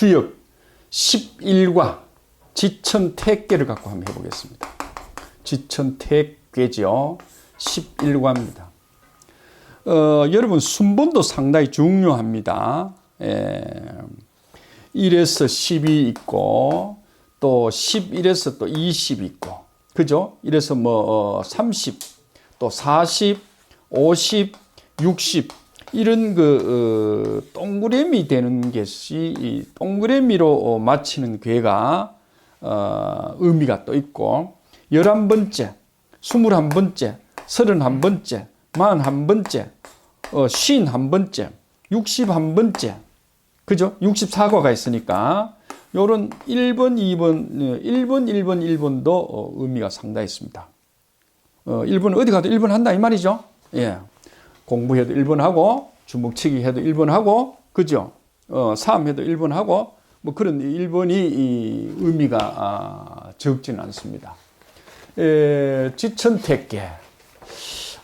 주역 11과 지천택괴를 갖고 한번 해보겠습니다. 지천택괴죠. 11과입니다. 여러분 순번도 상당히 중요합니다. 1에서 10이 있고 또 11에서 또 20이 있고 그죠? 이래서 뭐 30, 또 40, 50, 60 이런 그 동그라미 되는 것이 이 동그라미로 맞히는 괴가 의미가 또 있고 11번째, 21번째, 31번째, 41번째, 51번째, 61번째 그죠? 64과가 있으니까 요런 1번, 1번, 1번도 의미가 상당히 있습니다. 1번 어디 가도 1번 한다 이 말이죠. 예. 공부해도 1번 하고 주먹치기 해도 1번 하고 그죠? 싸움해도 1번 하고 뭐 그런 1번이 의미가 적지는 않습니다. 지천택괴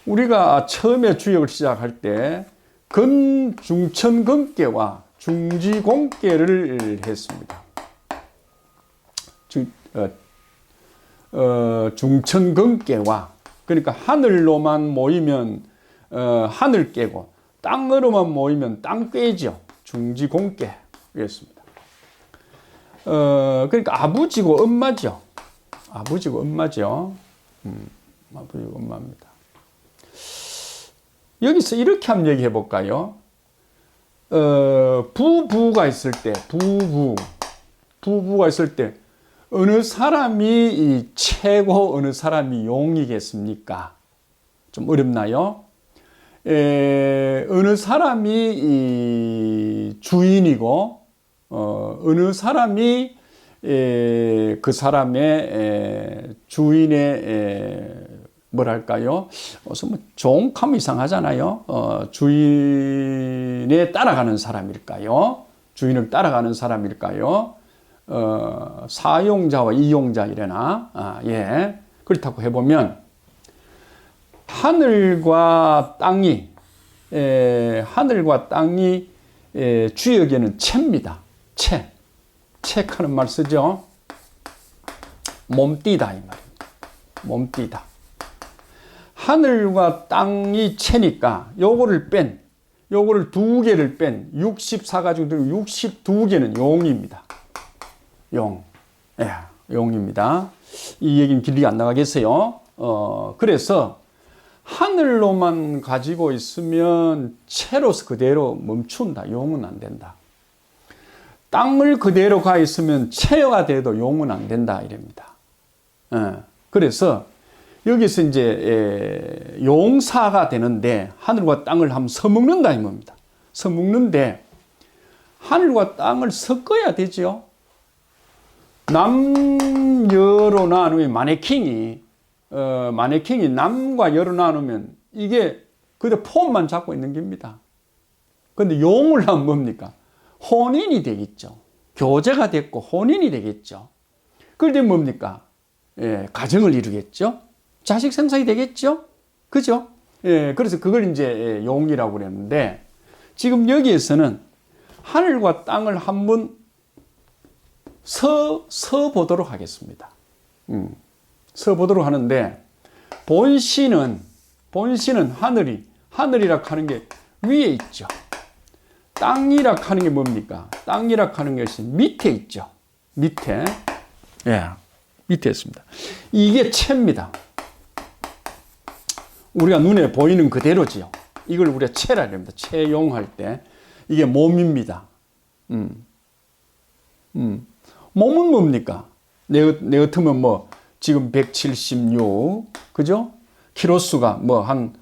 우리가 처음에 주역을 시작할 때 근중천근괴와 중지공괴를 했습니다. 중천근괴와 그러니까 하늘로만 모이면 하늘 깨고 땅으로만 모이면 땅 깨죠. 중지공괴 이랬습니다. 그러니까 아버지고 엄마죠. 아버지고 엄마죠. 아버지고 엄마입니다. 여기서 이렇게 한번 얘기해 볼까요? 부부가 있을 때 부부가 있을 때 어느 사람이 최고 어느 사람이 용이겠습니까? 좀 어렵나요? 어느 사람이 무인이고 어느 사람이 그 사람의 주인의 뭐랄까요? 뭐 종하면 이상하잖아요. 주인에 따라가는 사람일까요? 주인을 따라가는 사람일까요? 사용자와 이용자 이래나 예 그렇다고 해보면 하늘과 땅이 주역에는 채입니다. 채하는 말 쓰죠. 몸띠다 이 말입니다. 몸띠다. 하늘과 땅이 채니까 요거를 두 개를 뺀 64가 중에 62개는 용입니다. 용. 예, 용입니다. 이 얘기는 길이 안 나가겠어요. 그래서 하늘로만 가지고 있으면 채로서 그대로 멈춘다. 용은 안 된다. 땅을 그대로 가 있으면 채가 돼도 용은 안 된다. 이랍니다. 그래서 여기서 이제 용사가 되는데 하늘과 땅을 한번 서먹는다. 이 말입니다. 서먹는데 하늘과 땅을 섞어야 되죠. 남여로 나누면 마네킹이 남과 여로 나누면 이게 그대로 폼만 잡고 있는 겁니다. 그런데 용을 하면 뭡니까? 혼인이 되겠죠. 교제가 됐고 혼인이 되겠죠. 그럴 때 뭡니까? 가정을 이루겠죠. 자식 생산이 되겠죠. 그죠? 그래서 그걸 이제 용이라고 그랬는데 지금 여기에서는 하늘과 땅을 한번 서보도록 하겠습니다. 서보도록 하는데 본신은 하늘이라 하는 게 위에 있죠. 땅이라 하는 게 뭡니까? 땅이라 하는 것이 밑에 있죠. 밑에 있습니다. 이게 채입니다. 우리가 눈에 보이는 그대로지요. 이걸 우리가 채라 합니다. 채용할 때 이게 몸입니다. 몸은 뭡니까? 내 같으면 뭐 지금 176 그죠? 키로수가 한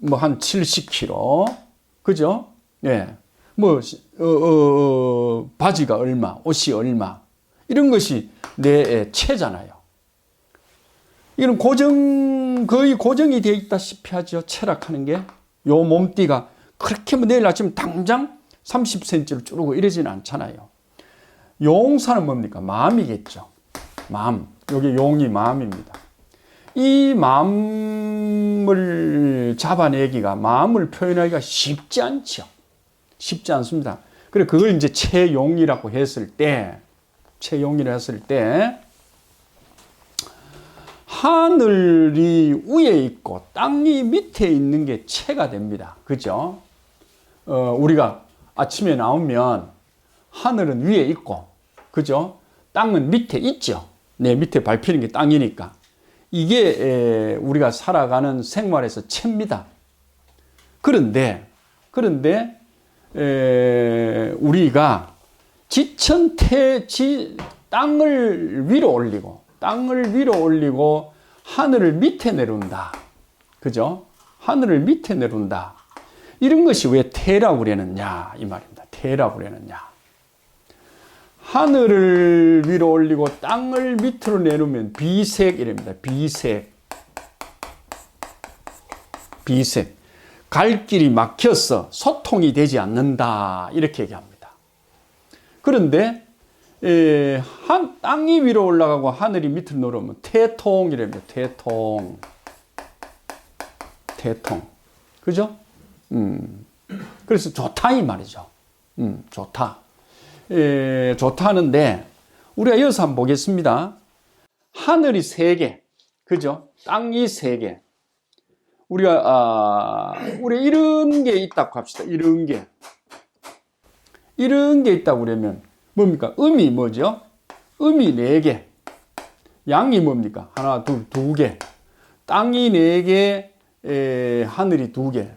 70kg 그죠? 예. 바지가 얼마, 옷이 얼마 이런 것이 내 채잖아요. 이건 거의 고정이 되어 있다시피 하죠. 체락하는 게. 요 몸띠가 그렇게 내일 아침 당장 30cm를 줄고 이러지는 않잖아요. 용사는 뭡니까? 마음이겠죠. 마음. 여기 용이 마음입니다. 이 마음을 잡아내기가, 마음을 표현하기가 쉽지 않죠. 쉽지 않습니다. 그래, 그걸 이제 채용이라고 했을 때, 하늘이 위에 있고 땅이 밑에 있는 게 채가 됩니다. 그죠? 우리가 아침에 나오면 하늘은 위에 있고, 그죠? 땅은 밑에 있죠. 내 밑에 밟히는 게 땅이니까. 이게 우리가 살아가는 생활에서 채입니다. 그런데 우리가 땅을 위로 올리고 하늘을 밑에 내려온다. 그죠? 하늘을 밑에 내려온다. 이런 것이 왜 태라고 그러느냐 이 말입니다. 태라고 그러느냐. 하늘을 위로 올리고 땅을 밑으로 내놓으면 비색이랍니다. 비색. 갈 길이 막혀서 소통이 되지 않는다. 이렇게 얘기합니다. 그런데 땅이 위로 올라가고 하늘이 밑으로 내려오면 태통이랍니다. 태통. 그죠? 그래서 좋다 이 말이죠. 좋다. 좋다는데 우리가 여기서 한번 보겠습니다. 하늘이 3개, 그죠? 땅이 3개. 우리가 이런 게 있다고 합시다. 이런 게 있다고 그러면 뭡니까? 음이 뭐죠? 음이 4개. 양이 뭡니까? 하나, 둘, 2개. 땅이 4개, 하늘이 2개.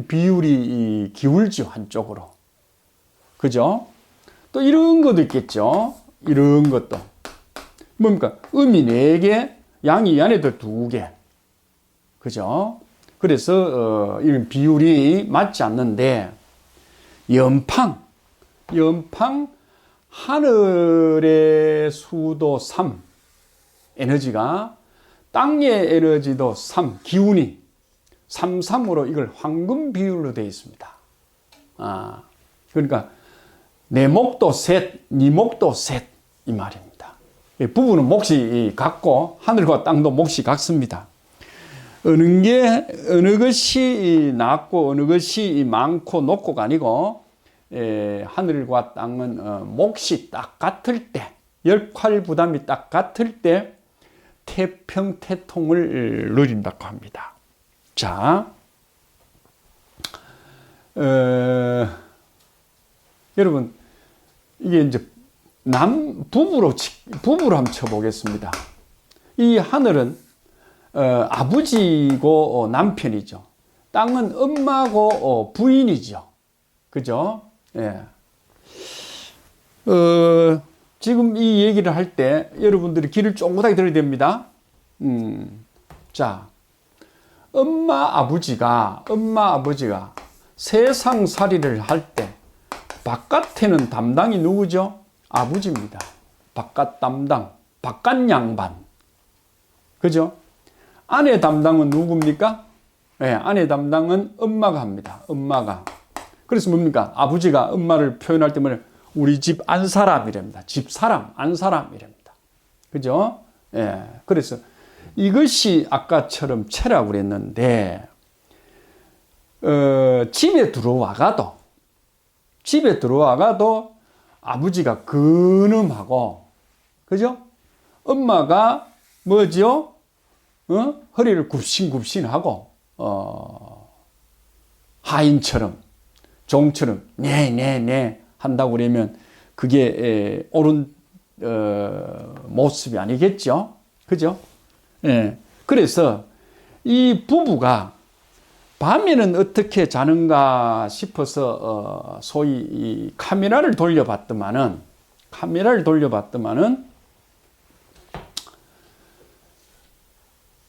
비율이 기울죠, 한쪽으로. 그죠? 또 이런 것도 있겠죠. 이런 것도. 뭡니까? 음이 4개, 양이 이 안에도 2개. 그죠? 그래서 이런 비율이 맞지 않는데 연팡 하늘의 수도 3 에너지가 땅의 에너지도 3 기운이 3:3으로 이걸 황금 비율로 되어 있습니다. 그러니까 내 목도 셋, 네 목도 셋 이 말입니다. 부부는 몫이 같고 하늘과 땅도 몫이 같습니다. 어느 것이 낮고 어느 것이 많고 높고가 아니고 하늘과 땅은 몫이 딱 같을 때, 역할 부담이 딱 같을 때 태평태통을 누린다고 합니다. 자, 여러분 이게 이제 부부로 한번 쳐보겠습니다. 이 하늘은 아버지고 남편이죠. 땅은 엄마고 부인이죠. 그죠? 예. 지금 이 얘기를 할 때 여러분들이 귀를 쫑긋하게 들어야 됩니다. 자, 엄마 아버지가 세상살이를 할 때 바깥에는 담당이 누구죠? 아버지입니다. 바깥 담당, 바깥 양반. 그죠? 아내 담당은 누굽니까? 네, 아내 담당은 엄마가 합니다. 엄마가. 그래서 뭡니까? 아버지가 엄마를 표현할 때 뭐냐? 우리 집 안사람이랍니다. 집사람, 안사람이랍니다. 그죠? 예. 그래서 이것이 아까처럼 채라고 그랬는데, 집에 들어와가도 아버지가 근엄하고, 그죠? 엄마가 뭐죠? 허리를 굽신굽신하고, 하인처럼, 종처럼, 네, 한다고 그러면 그게 옳은 모습이 아니겠죠? 그죠? 예. 그래서 이 부부가 밤에는 어떻게 자는가 싶어서 소위 이 카메라를 돌려봤더만은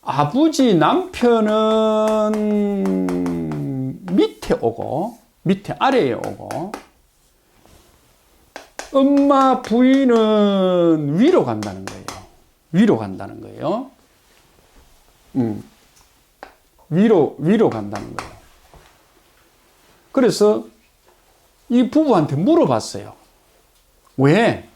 아버지 남편은 밑에 아래에 오고 엄마 부인은 위로 간다는 거예요. 위로 간다는 거예요. 위로 간다는 거예요. 그래서 이 부부한테 물어봤어요. 왜?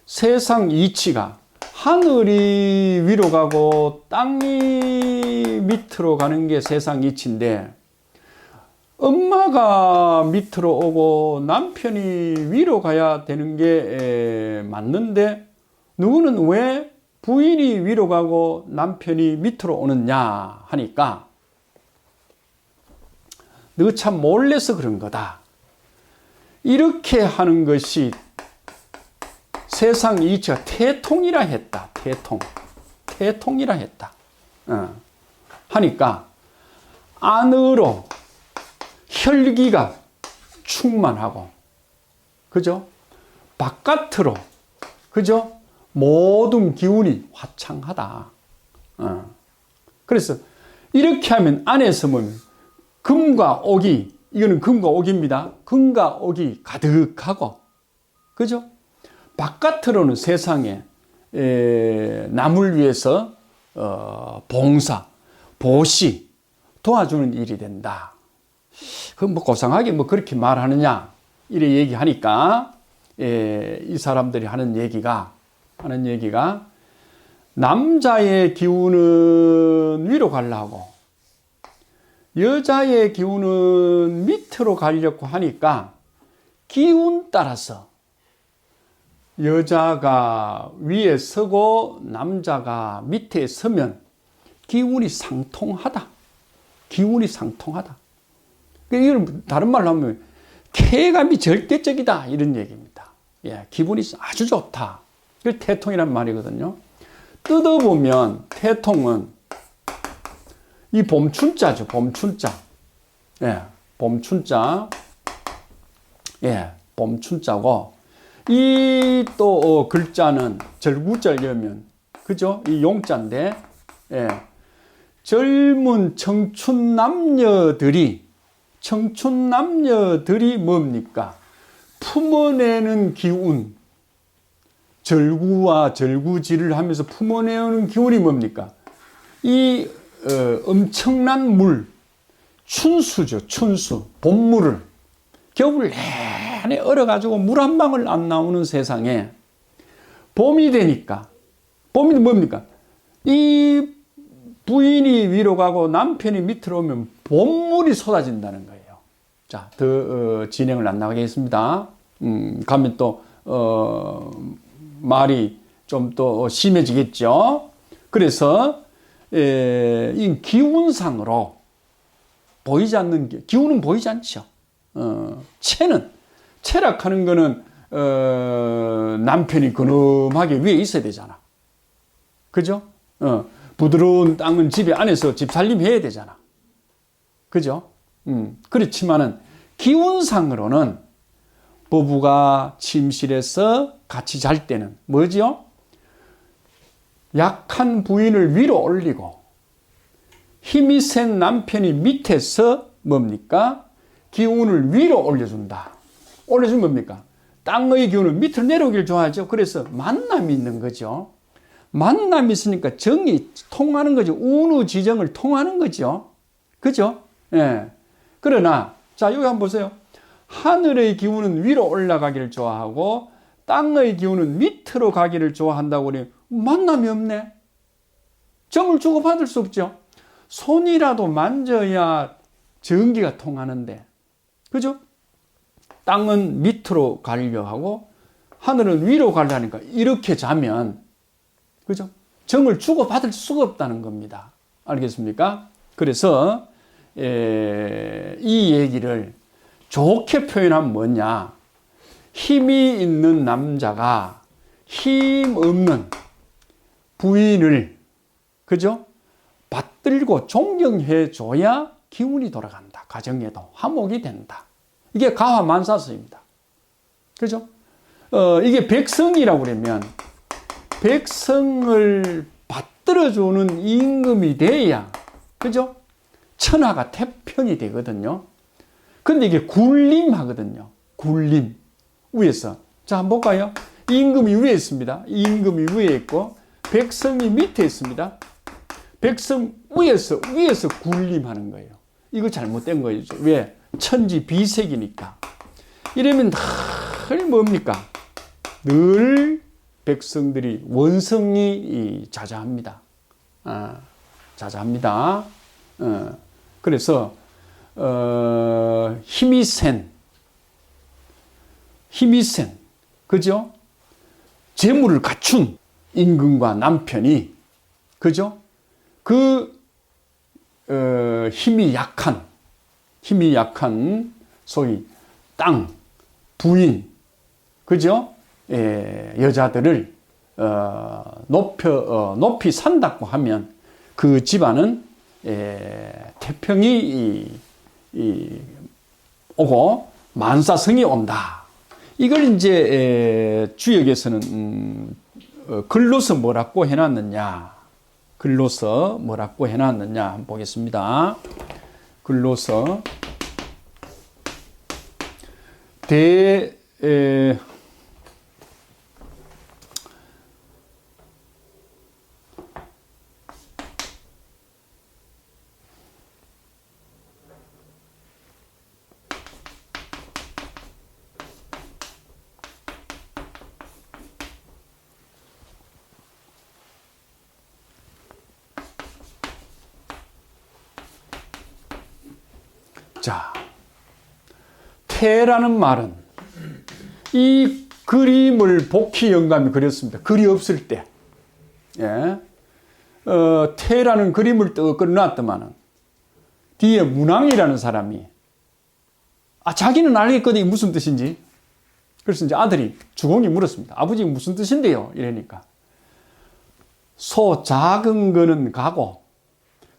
세상 이치가 하늘이 위로 가고 땅이 밑으로 가는 게 세상 이치인데 엄마가 밑으로 오고 남편이 위로 가야 되는 게 맞는데 누구는 왜 부인이 위로 가고 남편이 밑으로 오느냐 하니까 너 참 몰라서 그런 거다. 이렇게 하는 것이 세상 이치가 태통이라 했다. 태통이라 했다. 하니까 안으로 혈기가 충만하고, 그죠? 바깥으로, 그죠? 모든 기운이 화창하다. 그래서 이렇게 하면 안에서 뭐 금과 옥이, 이거는 금과 옥입니다. 금과 옥이 가득하고, 그죠? 바깥으로는 세상에 남을 위해서 봉사, 보시, 도와주는 일이 된다. 그 뭐 고상하게 뭐 그렇게 말하느냐 이래 얘기하니까 이 사람들이 하는 얘기가 남자의 기운은 위로 가려고 여자의 기운은 밑으로 가려고 하니까 기운 따라서 여자가 위에 서고 남자가 밑에 서면 기운이 상통하다. 이걸 다른 말로 하면 쾌감이 절대적이다 이런 얘기입니다. 예, 기분이 아주 좋다. 이걸 태통이란 말이거든요. 뜯어보면 태통은 이 봄춘자죠. 봄춘자. 예, 봄춘자. 예, 봄춘자고 이 또 글자는 절구절여면 그죠? 이 용자인데 예, 젊은 청춘 남녀들이 뭡니까? 품어내는 기운, 절구와 절구질을 하면서 품어내는 기운이 뭡니까? 이 엄청난 물, 춘수죠. 춘수, 봄물을 겨울 내내 얼어가지고 물 한 방울 안 나오는 세상에 봄이 되니까, 봄이 뭡니까? 이 부인이 위로 가고 남편이 밑으로 오면 봄물이 쏟아진다는 거예요. 자, 더 진행을 안 나가겠습니다. 가면 또 말이 좀 또 심해지겠죠. 그래서 이 기운상으로 보이지 않는 기운은 보이지 않죠. 체락하는 거는 남편이 근엄하게 위에 있어야 되잖아. 그죠? 부드러운 땅은 집에 안에서 집살림 해야 되잖아. 그죠? 그렇지만은 기운상으로는 부부가 침실에서 같이 잘 때는 뭐지요? 약한 부인을 위로 올리고 힘이 센 남편이 밑에서 뭡니까? 기운을 위로 올려준다. 올려주면 뭡니까? 땅의 기운은 밑으로 내려오길 좋아하죠. 그래서 만남이 있는 거죠. 만남이 있으니까 정이 통하는 거죠. 운우지정을 통하는 거죠. 그죠? 예. 그러나, 자, 여기 한번 보세요. 하늘의 기운은 위로 올라가기를 좋아하고, 땅의 기운은 밑으로 가기를 좋아한다고 그러니, 만남이 없네. 정을 주고받을 수 없죠. 손이라도 만져야 전기가 통하는데. 그죠? 땅은 밑으로 가려고 하고, 하늘은 위로 가려니까 이렇게 자면, 그죠? 정을 주고받을 수가 없다는 겁니다. 알겠습니까? 그래서 이 얘기를 좋게 표현하면 뭐냐? 힘이 있는 남자가 힘 없는 부인을 그죠? 받들고 존경해 줘야 기운이 돌아간다. 가정에도 화목이 된다. 이게 가화만사서입니다. 그죠? 이게 백성이라고 그러면 백성을 받들어주는 임금이 돼야, 그죠? 천하가 태평이 되거든요. 근데 이게 굴림하거든요. 굴림. 위에서. 자, 한번 볼까요? 임금이 위에 있습니다. 임금이 위에 있고, 백성이 밑에 있습니다. 백성 위에서 굴림하는 거예요. 이거 잘못된 거죠. 왜? 천지 비색이니까. 이러면 늘 뭡니까? 늘 백성들이 원성이 자자합니다. 자자합니다. 그래서 힘이 센, 그죠? 재물을 갖춘 임금과 남편이, 그죠? 힘이 약한 소위 땅, 부인, 그죠? 여자들을 높이 산다고 하면 그 집안은 태평이 오고 만사성이 온다. 이걸 이제 주역에서는 글로서 뭐라고 해놨느냐. 한번 보겠습니다. 글로서 자, 태라는 말은 이 그림을 복희 영감이 그렸습니다. 글이 없을 때. 태라는 그림을 떡 그려놨더만은 뒤에 문왕이라는 사람이 자기는 알겠거든 무슨 뜻인지. 그래서 이제 아들이 주공이 물었습니다. 아버지 무슨 뜻인데요? 이러니까 소 작은 거는 가고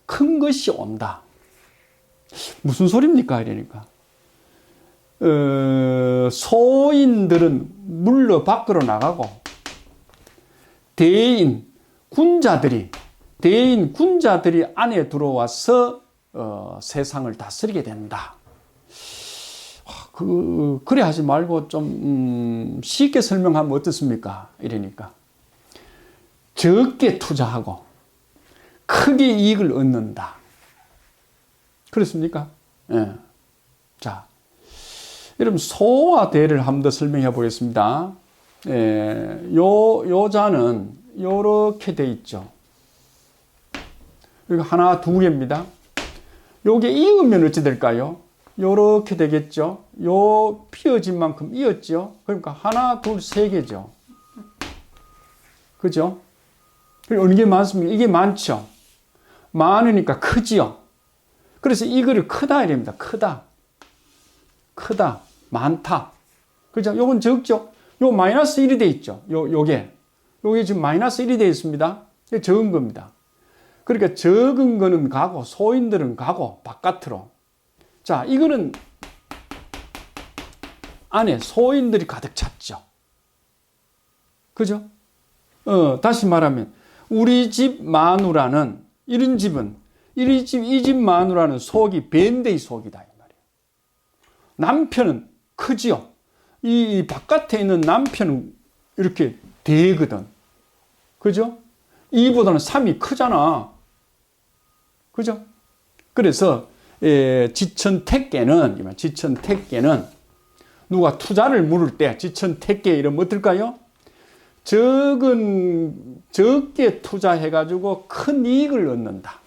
큰 것이 온다. 무슨 소리입니까? 이러니까 소인들은 물러 밖으로 나가고 대인 군자들이 안에 들어와서 세상을 다스리게 된다. 그래 하지 말고 좀 쉽게 설명하면 어떻습니까? 이러니까 적게 투자하고 크게 이익을 얻는다. 그렇습니까? 예. 자, 여러분 소와 대를 한 번 더 설명해 보겠습니다. 요 자는 요렇게 돼 있죠. 여기 하나, 두 개입니다. 요게 이으면 어찌 될까요? 요렇게 되겠죠. 요 피어진 만큼 이었죠. 그러니까 하나, 둘, 세 개죠. 그죠? 어느 게 많습니까? 이게 많죠. 많으니까 크지요. 그래서 이거를 크다 이랍니다. 크다, 많다. 그죠? 요건 적죠? 요 마이너스 1이 돼 있죠. 요게 지금 마이너스 1이 돼 있습니다. 이게 적은 겁니다. 그러니까 적은 거는 가고 소인들은 가고 바깥으로. 자, 이거는 안에 소인들이 가득 찼죠. 그죠? 다시 말하면 우리 집 마누라는 이런 집은 이 집 마누라는 속이 밴데이 속이다 이 말이에요. 남편은 크지요. 이 바깥에 있는 남편은 이렇게 대거든. 그죠? 2보다는 3이 크잖아. 그죠? 그래서 지천택계는 누가 투자를 물을 때 지천택계 이러면 어떨까요? 적게 투자해가지고 큰 이익을 얻는다.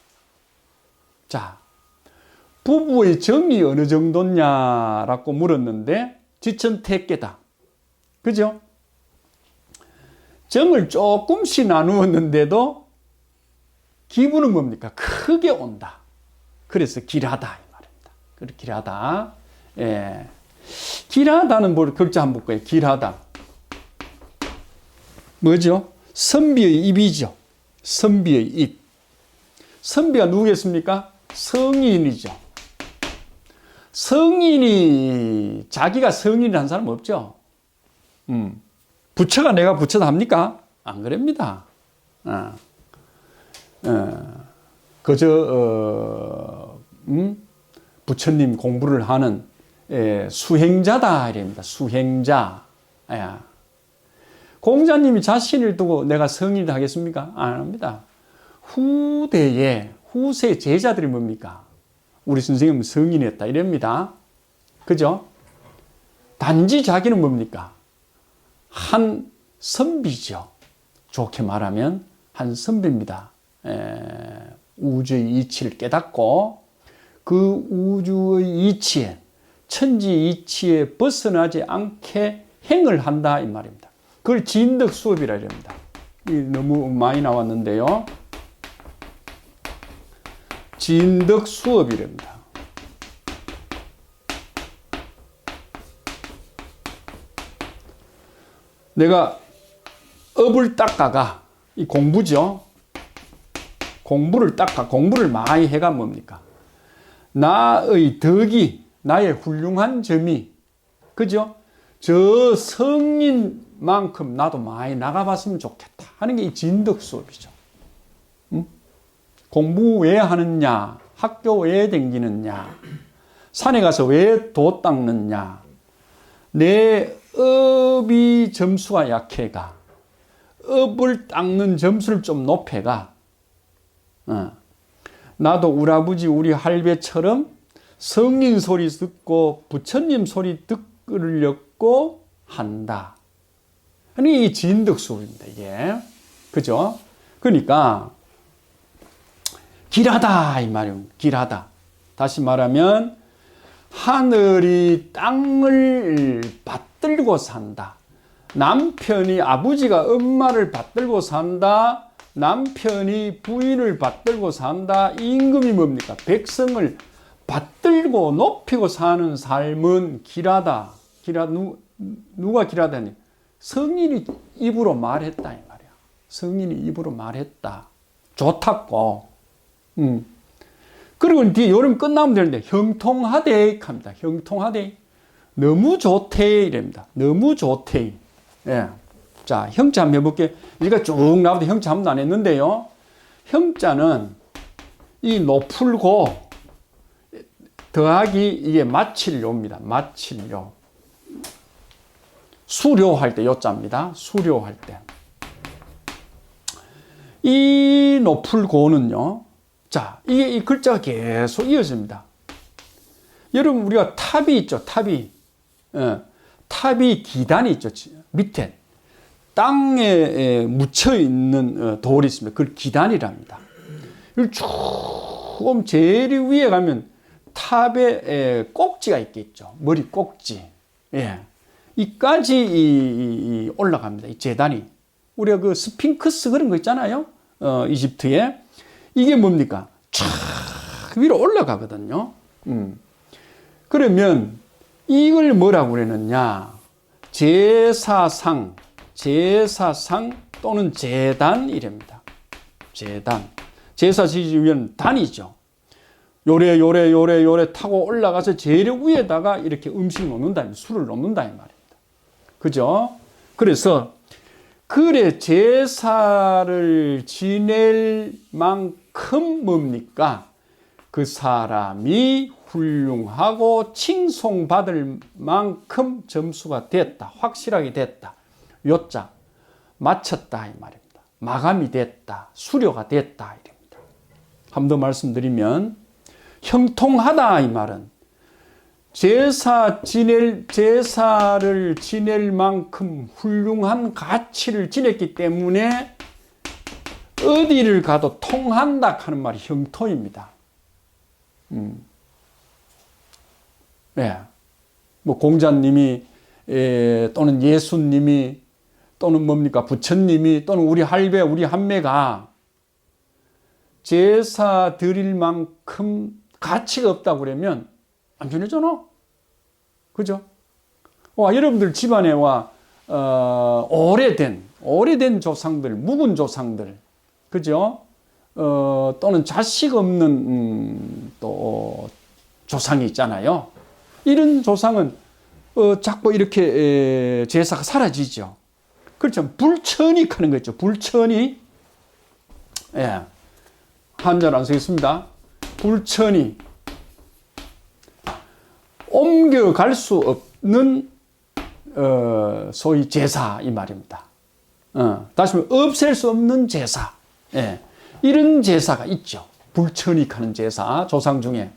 자, 부부의 정이 어느 정도냐라고 물었는데 지천택계다. 그죠? 정을 조금씩 나누었는데도 기분은 뭡니까? 크게 온다. 그래서 길하다 이 말입니다. 그래 길하다. 길하다는 뭘 글자 한번 볼까요? 길하다. 뭐죠? 선비의 입이죠. 선비의 입. 선비가 누구겠습니까? 성인이죠. 성인이 자기가 성인이라는 사람 없죠. 부처가 내가 부처다 합니까? 안 그럽니다. 그저 부처님 공부를 하는 수행자다 이랍니다. 수행자. 공자님이 자신을 두고 내가 성인이다 하겠습니까? 안 합니다. 후세 제자들이 뭡니까? 우리 선생님은 성인이었다 이럽니다. 그죠? 단지 자기는 뭡니까? 한 선비죠. 좋게 말하면 한 선비입니다. 우주의 이치를 깨닫고 그 우주의 이치에, 천지 이치에 벗어나지 않게 행을 한다 이 말입니다. 그걸 진덕 수업이라 이럽니다. 너무 많이 나왔는데요. 진덕 수업이랍니다. 내가 업을 닦아가, 이 공부죠. 공부를 닦아, 공부를 많이 해가 뭡니까? 나의 덕이, 나의 훌륭한 점이, 그죠? 저 성인만큼 나도 많이 나가봤으면 좋겠다 하는 게 이 진덕 수업이죠. 응? 공부 왜 하느냐? 학교 왜 댕기느냐? 산에 가서 왜 도 닦느냐? 내 업이 점수가 약해가, 업을 닦는 점수를 좀 높여가, 나도 우리 아버지 우리 할배처럼 성인 소리 듣고 부처님 소리 듣으려고 한다. 이 진덕 수업입니다, 이게. 그죠? 그러니까 길하다 이 말이에요. 길하다. 다시 말하면 하늘이 땅을 받들고 산다. 남편이, 아버지가 엄마를 받들고 산다. 남편이 부인을 받들고 산다. 임금이 뭡니까? 백성을 받들고 높이고 사는 삶은 길하다. 누가 길하다니? 성인이 입으로 말했다 이 말이야. 성인이 입으로 말했다. 좋다고. 그리고 뒤에 여름 끝나면 되는데 형통하대 합니다. 형통하대. 너무 좋대 이랍니다. 너무 좋대. 예. 자, 형자 한번 해볼게요. 우리가 쭉 나와도 형자 한 번도 안 했는데요. 형자는 이 노풀고 더하기 이게 마칠료입니다. 마칠료. 수료할 때 요자입니다. 수료할 때. 이 노풀고는요. 자, 이게 이 글자가 계속 이어집니다. 여러분, 우리가 탑이 있죠. 탑이. 탑이 기단이 있죠. 밑에. 땅에 묻혀 있는 돌이 있습니다. 그걸 기단이랍니다. 이걸 쭉 제일 위에 가면 탑에 꼭지가 있겠죠. 머리 꼭지. 예. 이까지 올라갑니다. 이 재단이. 우리가 그 스핑크스 그런 거 있잖아요. 이집트에. 이게 뭡니까? 쫙 위로 올라가거든요. 그러면 이걸 뭐라고 그러느냐? 제사상 또는 제단 이랍니다. 제단. 제사 지기 위한 단이죠. 요래 타고 올라가서 제일 위에다가 이렇게 음식을 놓는다, 술을 놓는다 이 말입니다. 그죠? 그래서 그래 제사를 지낼 만큼 뭡니까? 그 사람이 훌륭하고 칭송받을 만큼 점수가 됐다. 확실하게 됐다. 요자 마쳤다 이 말입니다. 마감이 됐다. 수료가 됐다 이랍니다. 한 번 더 말씀드리면 형통하다 이 말은 제사를 지낼 만큼 훌륭한 가치를 지냈기 때문에 어디를 가도 통한다 하는 말이 형통입니다. 네. 뭐 공자님이 또는 예수님이 또는 뭡니까 부처님이 또는 우리 할배 우리 한매가 제사 드릴 만큼 가치가 없다고 그러면 안 전해잖아. 그죠? 와, 여러분들 집안에 오래된 조상들, 묵은 조상들, 그죠? 또는 자식 없는 또 조상이 있잖아요. 이런 조상은 자꾸 이렇게 제사가 사라지죠. 그렇죠. 불천이 하는 거 있죠. 불천이. 예. 한자로 안 쓰겠습니다. 불천이. 옮겨갈 수 없는 소위 제사 이 말입니다. 다시 말하면 없앨 수 없는 제사. 예. 이런 제사가 있죠. 불천익하는 제사 조상 중에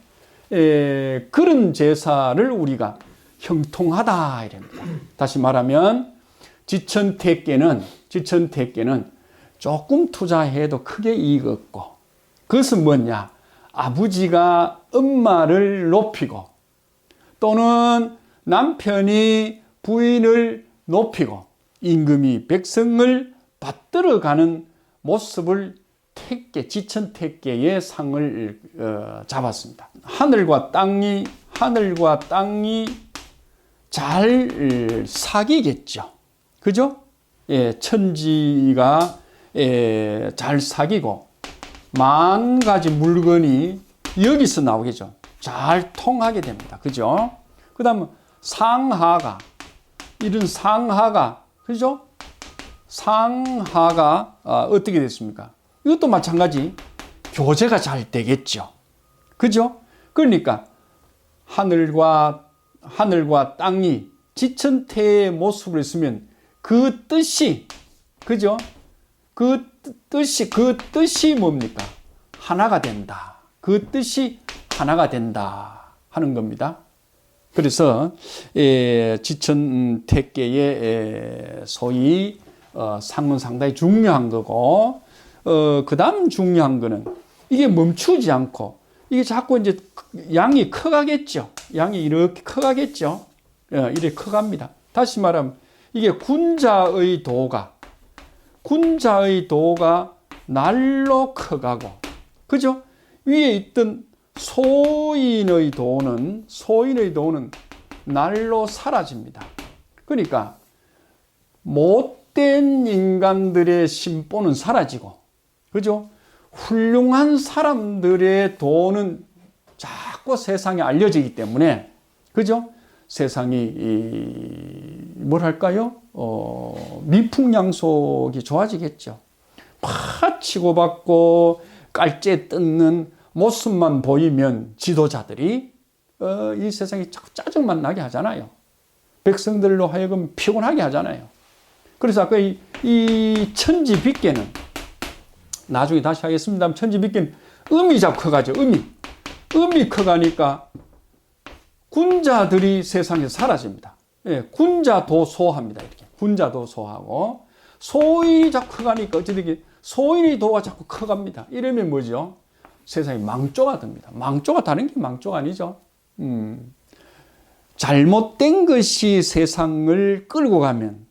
그런 제사를 우리가 형통하다 이랍니다. 다시 말하면 지천택계는 조금 투자해도 크게 이익 없고 그것은 뭐냐? 아버지가 엄마를 높이고 또는 남편이 부인을 높이고 임금이 백성을 받들어가는 모습을 지천택계의 상을 잡았습니다. 하늘과 땅이 잘 사귀겠죠. 그죠? 예, 천지가 잘 사귀고 만 가지 물건이 여기서 나오겠죠. 잘 통하게 됩니다. 그죠? 그 다음에 이런 상하가, 그죠? 상하가 어떻게 됐습니까? 이것도 마찬가지 교제가 잘 되겠죠. 그죠? 그러니까 하늘과 땅이 지천태의 모습을 있으면 그 뜻이, 그죠? 그 뜻이 뭡니까? 하나가 된다. 그 뜻이 하나가 된다 하는 겁니다. 그래서 지천택계의 소위 상은 상당히 중요한 거고, 그 다음 중요한 거는 이게 멈추지 않고 이게 자꾸 이제 양이 커가겠죠. 양이 이렇게 커가겠죠. 이렇게 커갑니다. 다시 말하면 이게 군자의 도가 날로 커가고, 그죠? 위에 있던 소인의 도는 날로 사라집니다. 그러니까 못된 인간들의 심보는 사라지고, 그죠? 훌륭한 사람들의 도는 자꾸 세상에 알려지기 때문에, 그죠? 세상이 뭐랄까요? 미풍양속이 좋아지겠죠. 치고받고 깔째 뜯는 모습만 보이면 지도자들이 이 세상에 자꾸 짜증만 나게 하잖아요. 백성들로 하여금 피곤하게 하잖아요. 그래서 아까 이 천지빗개는, 나중에 다시 하겠습니다. 천지빗개는 음이 자꾸 커가죠. 음이 커가니까 군자들이 세상에서 사라집니다. 예, 군자도소합니다. 이렇게 군자도소하고 소인이 자꾸 커가니까 어찌되게 소인의 도가 자꾸 커갑니다. 이러면 뭐죠? 세상이 망조가 됩니다. 망조가 다른 게 망조가 아니죠. 잘못된 것이 세상을 끌고 가면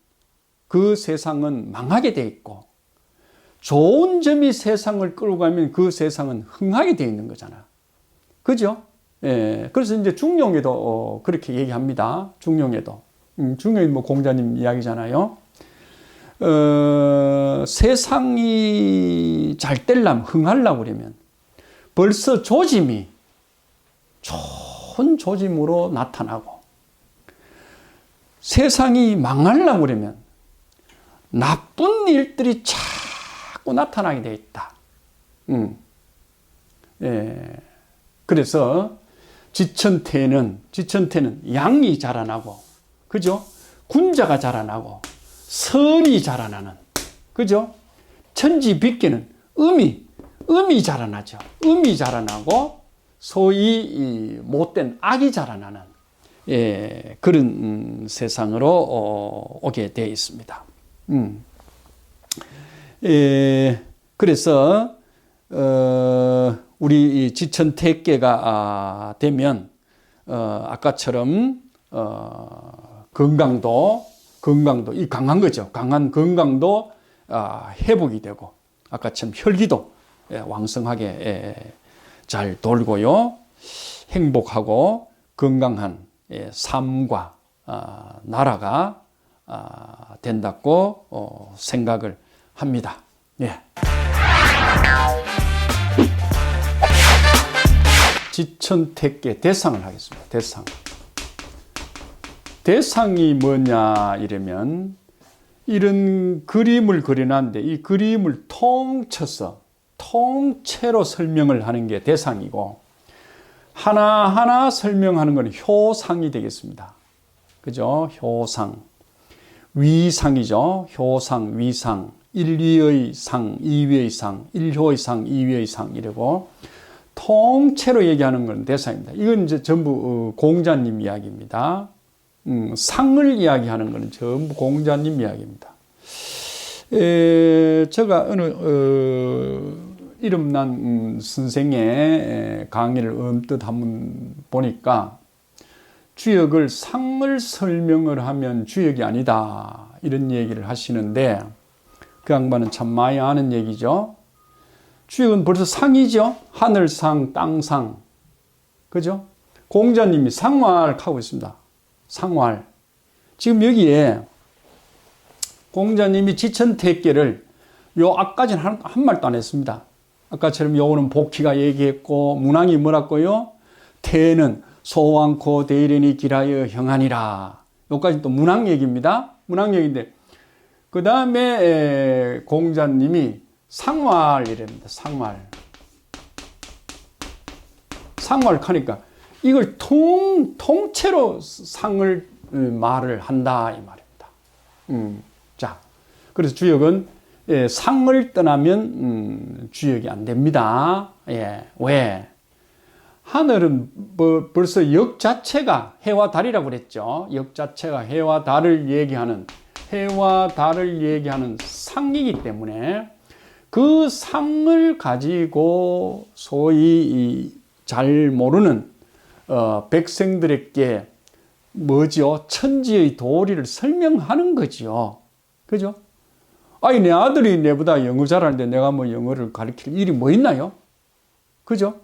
그 세상은 망하게 돼 있고, 좋은 점이 세상을 끌고 가면 그 세상은 흥하게 돼 있는 거잖아. 그죠? 예. 그래서 이제 중용에도 그렇게 얘기합니다. 중용에도 뭐 공자님 이야기잖아요. 세상이 잘 되려면, 흥하려고 그러면 벌써 조짐이 좋은 조짐으로 나타나고, 세상이 망하려고 그러면 나쁜 일들이 자꾸 나타나게 되어 있다. 예. 그래서 지천태는 양이 자라나고, 그죠? 군자가 자라나고, 선이 자라나는, 그죠? 천지빗개는 음이 자라나죠. 음이 자라나고, 소위 못된 악이 자라나는, 예, 그런 세상으로 오게 되어 있습니다. 예, 그래서 우리 지천택계가 되면 아까처럼 건강도 이 강한 거죠. 강한 건강도 회복이 되고, 아까처럼 혈기도 왕성하게 잘 돌고요. 행복하고 건강한 삶과 나라가 된다고 생각을 합니다. 예. 지천택계 대상을 하겠습니다. 대상이 뭐냐 이러면, 이런 그림을 그려놨는데 이 그림을 통째로 설명을 하는 게 대상이고, 하나하나 설명하는 건 효상이 되겠습니다. 그죠? 효상. 위상이죠. 효상, 위상. 1위의 상, 2위의 상, 1효의 상, 2위의 상 이러고 통째로 얘기하는 건 대상입니다. 이건 이제 전부 공자님 이야기입니다. 상을 이야기하는 건 전부 공자님 이야기입니다. 제가 이름난 선생의 강의를 언뜻 한번 보니까 주역을 상을 설명을 하면 주역이 아니다 이런 얘기를 하시는데 그 양반은 참 많이 아는 얘기죠. 주역은 벌써 상이죠. 하늘상, 땅상. 그죠? 공자님이 상활하고 있습니다. 상활. 지금 여기에 공자님이 지천태계를 요 앞까지는 한 말도 안 했습니다. 아까처럼 요거는 복희가 얘기했고 문왕이 뭐라고요? 태는 소왕코 대일연이 기라여 형하니라. 요까지 또 문왕 얘기입니다. 문왕 얘기인데 그 다음에 공자님이 상활이랍니다. 상활. 상활하니까 이걸 통째로 상을 말을 한다 이 말입니다. 자, 그래서 주역은 상을 떠나면 주역이 안 됩니다. 예, 왜? 하늘은 벌써 역 자체가 해와 달이라고 그랬죠. 역 자체가 해와 달을 얘기하는 상이기 때문에 그 상을 가지고 소위 잘 모르는 백성들에게 뭐죠? 천지의 도리를 설명하는 거지요. 그죠? 아니, 내 아들이 내보다 영어 잘하는데 내가 뭐 영어를 가르칠 일이 뭐 있나요? 그죠?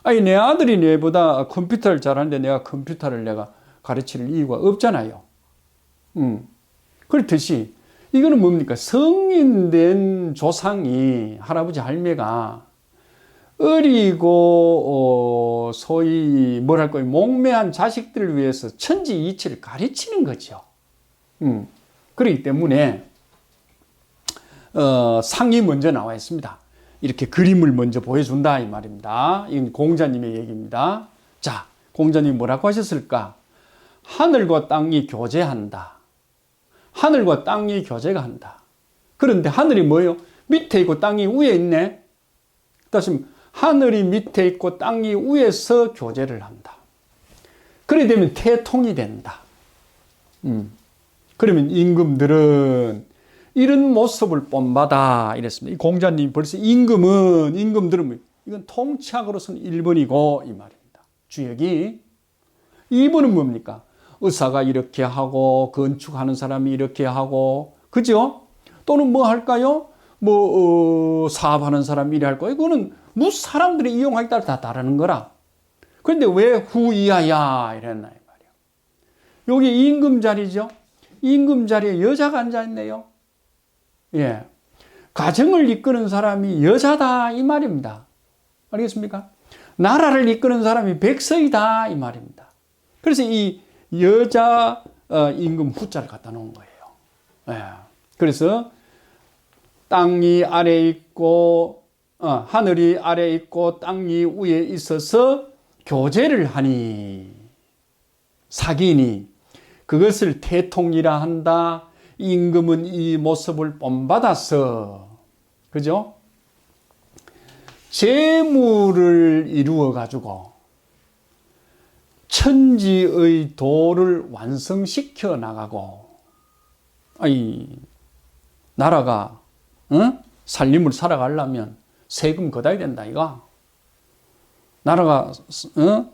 아니, 내 아들이 내보다 컴퓨터를 잘하는데 내가 컴퓨터를 내가 가르칠 이유가 없잖아요. 그렇듯이 이거는 뭡니까? 성인된 조상이 할아버지 할매가 어리고 소위 뭐랄까요? 목매한 자식들을 위해서 천지 이치를 가르치는 거죠. 그렇기 때문에 상이 먼저 나와 있습니다. 이렇게 그림을 먼저 보여준다 이 말입니다. 이건 공자님의 얘기입니다. 자, 공자님이 뭐라고 하셨을까? 하늘과 땅이 교제한다. 하늘과 땅이 교제가 한다. 그런데 하늘이 뭐예요? 밑에 있고 땅이 위에 있네. 다시 하늘이 밑에 있고 땅이 위에서 교제를 한다. 그래 되면 태통이 된다. 그러면 임금들은 이런 모습을 본받아 이랬습니다. 이 공자님이 벌써 임금들은 이건 통치학으로서는 1번이고 이 말입니다. 주역이 2번은 뭡니까? 의사가 이렇게 하고 건축하는 사람이 이렇게 하고 그죠? 또는 뭐 할까요? 사업하는 사람이 이래 할 거예요. 이거는 사람들이 이용하기 따라 다 다르는 거라. 그런데 왜 후이하야 이랬나 이 말이에요. 여기 임금 자리죠. 임금 자리에 여자가 앉아 있네요. 예, 가정을 이끄는 사람이 여자다 이 말입니다. 알겠습니까? 나라를 이끄는 사람이 백성이다 이 말입니다. 그래서 이 여자 임금 후자를 갖다 놓은 거예요. 예, 그래서 땅이 아래에 있고 하늘이 아래에 있고 땅이 위에 있어서 교제를 하니 사귀니 그것을 태통이라 한다. 임금은 이 모습을 본받아서 그죠? 재물을 이루어 가지고 천지의 도를 완성시켜 나가고 나라가 살림을 살아가려면 세금 걷어야 된다 이거. 나라가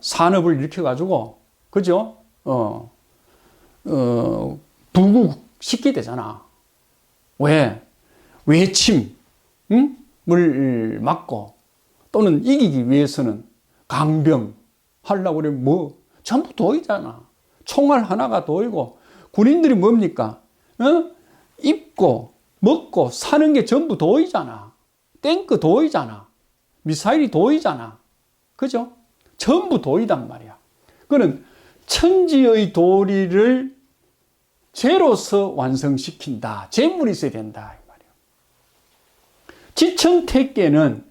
산업을 일으켜 가지고 그죠? 부국시켜야 되잖아. 왜? 외침을 막고 또는 이기기 위해서는 강병 하려고 그러면 전부 도이잖아. 총알 하나가 도이고 군인들이 뭡니까? 입고 먹고 사는 게 전부 도이잖아. 탱크 도이잖아. 미사일이 도이잖아. 그죠? 전부 도이단 말이야. 그는 천지의 도리를 재로서 완성시킨다. 재물이 있어야 된다. 이 말이에요. 지천태계는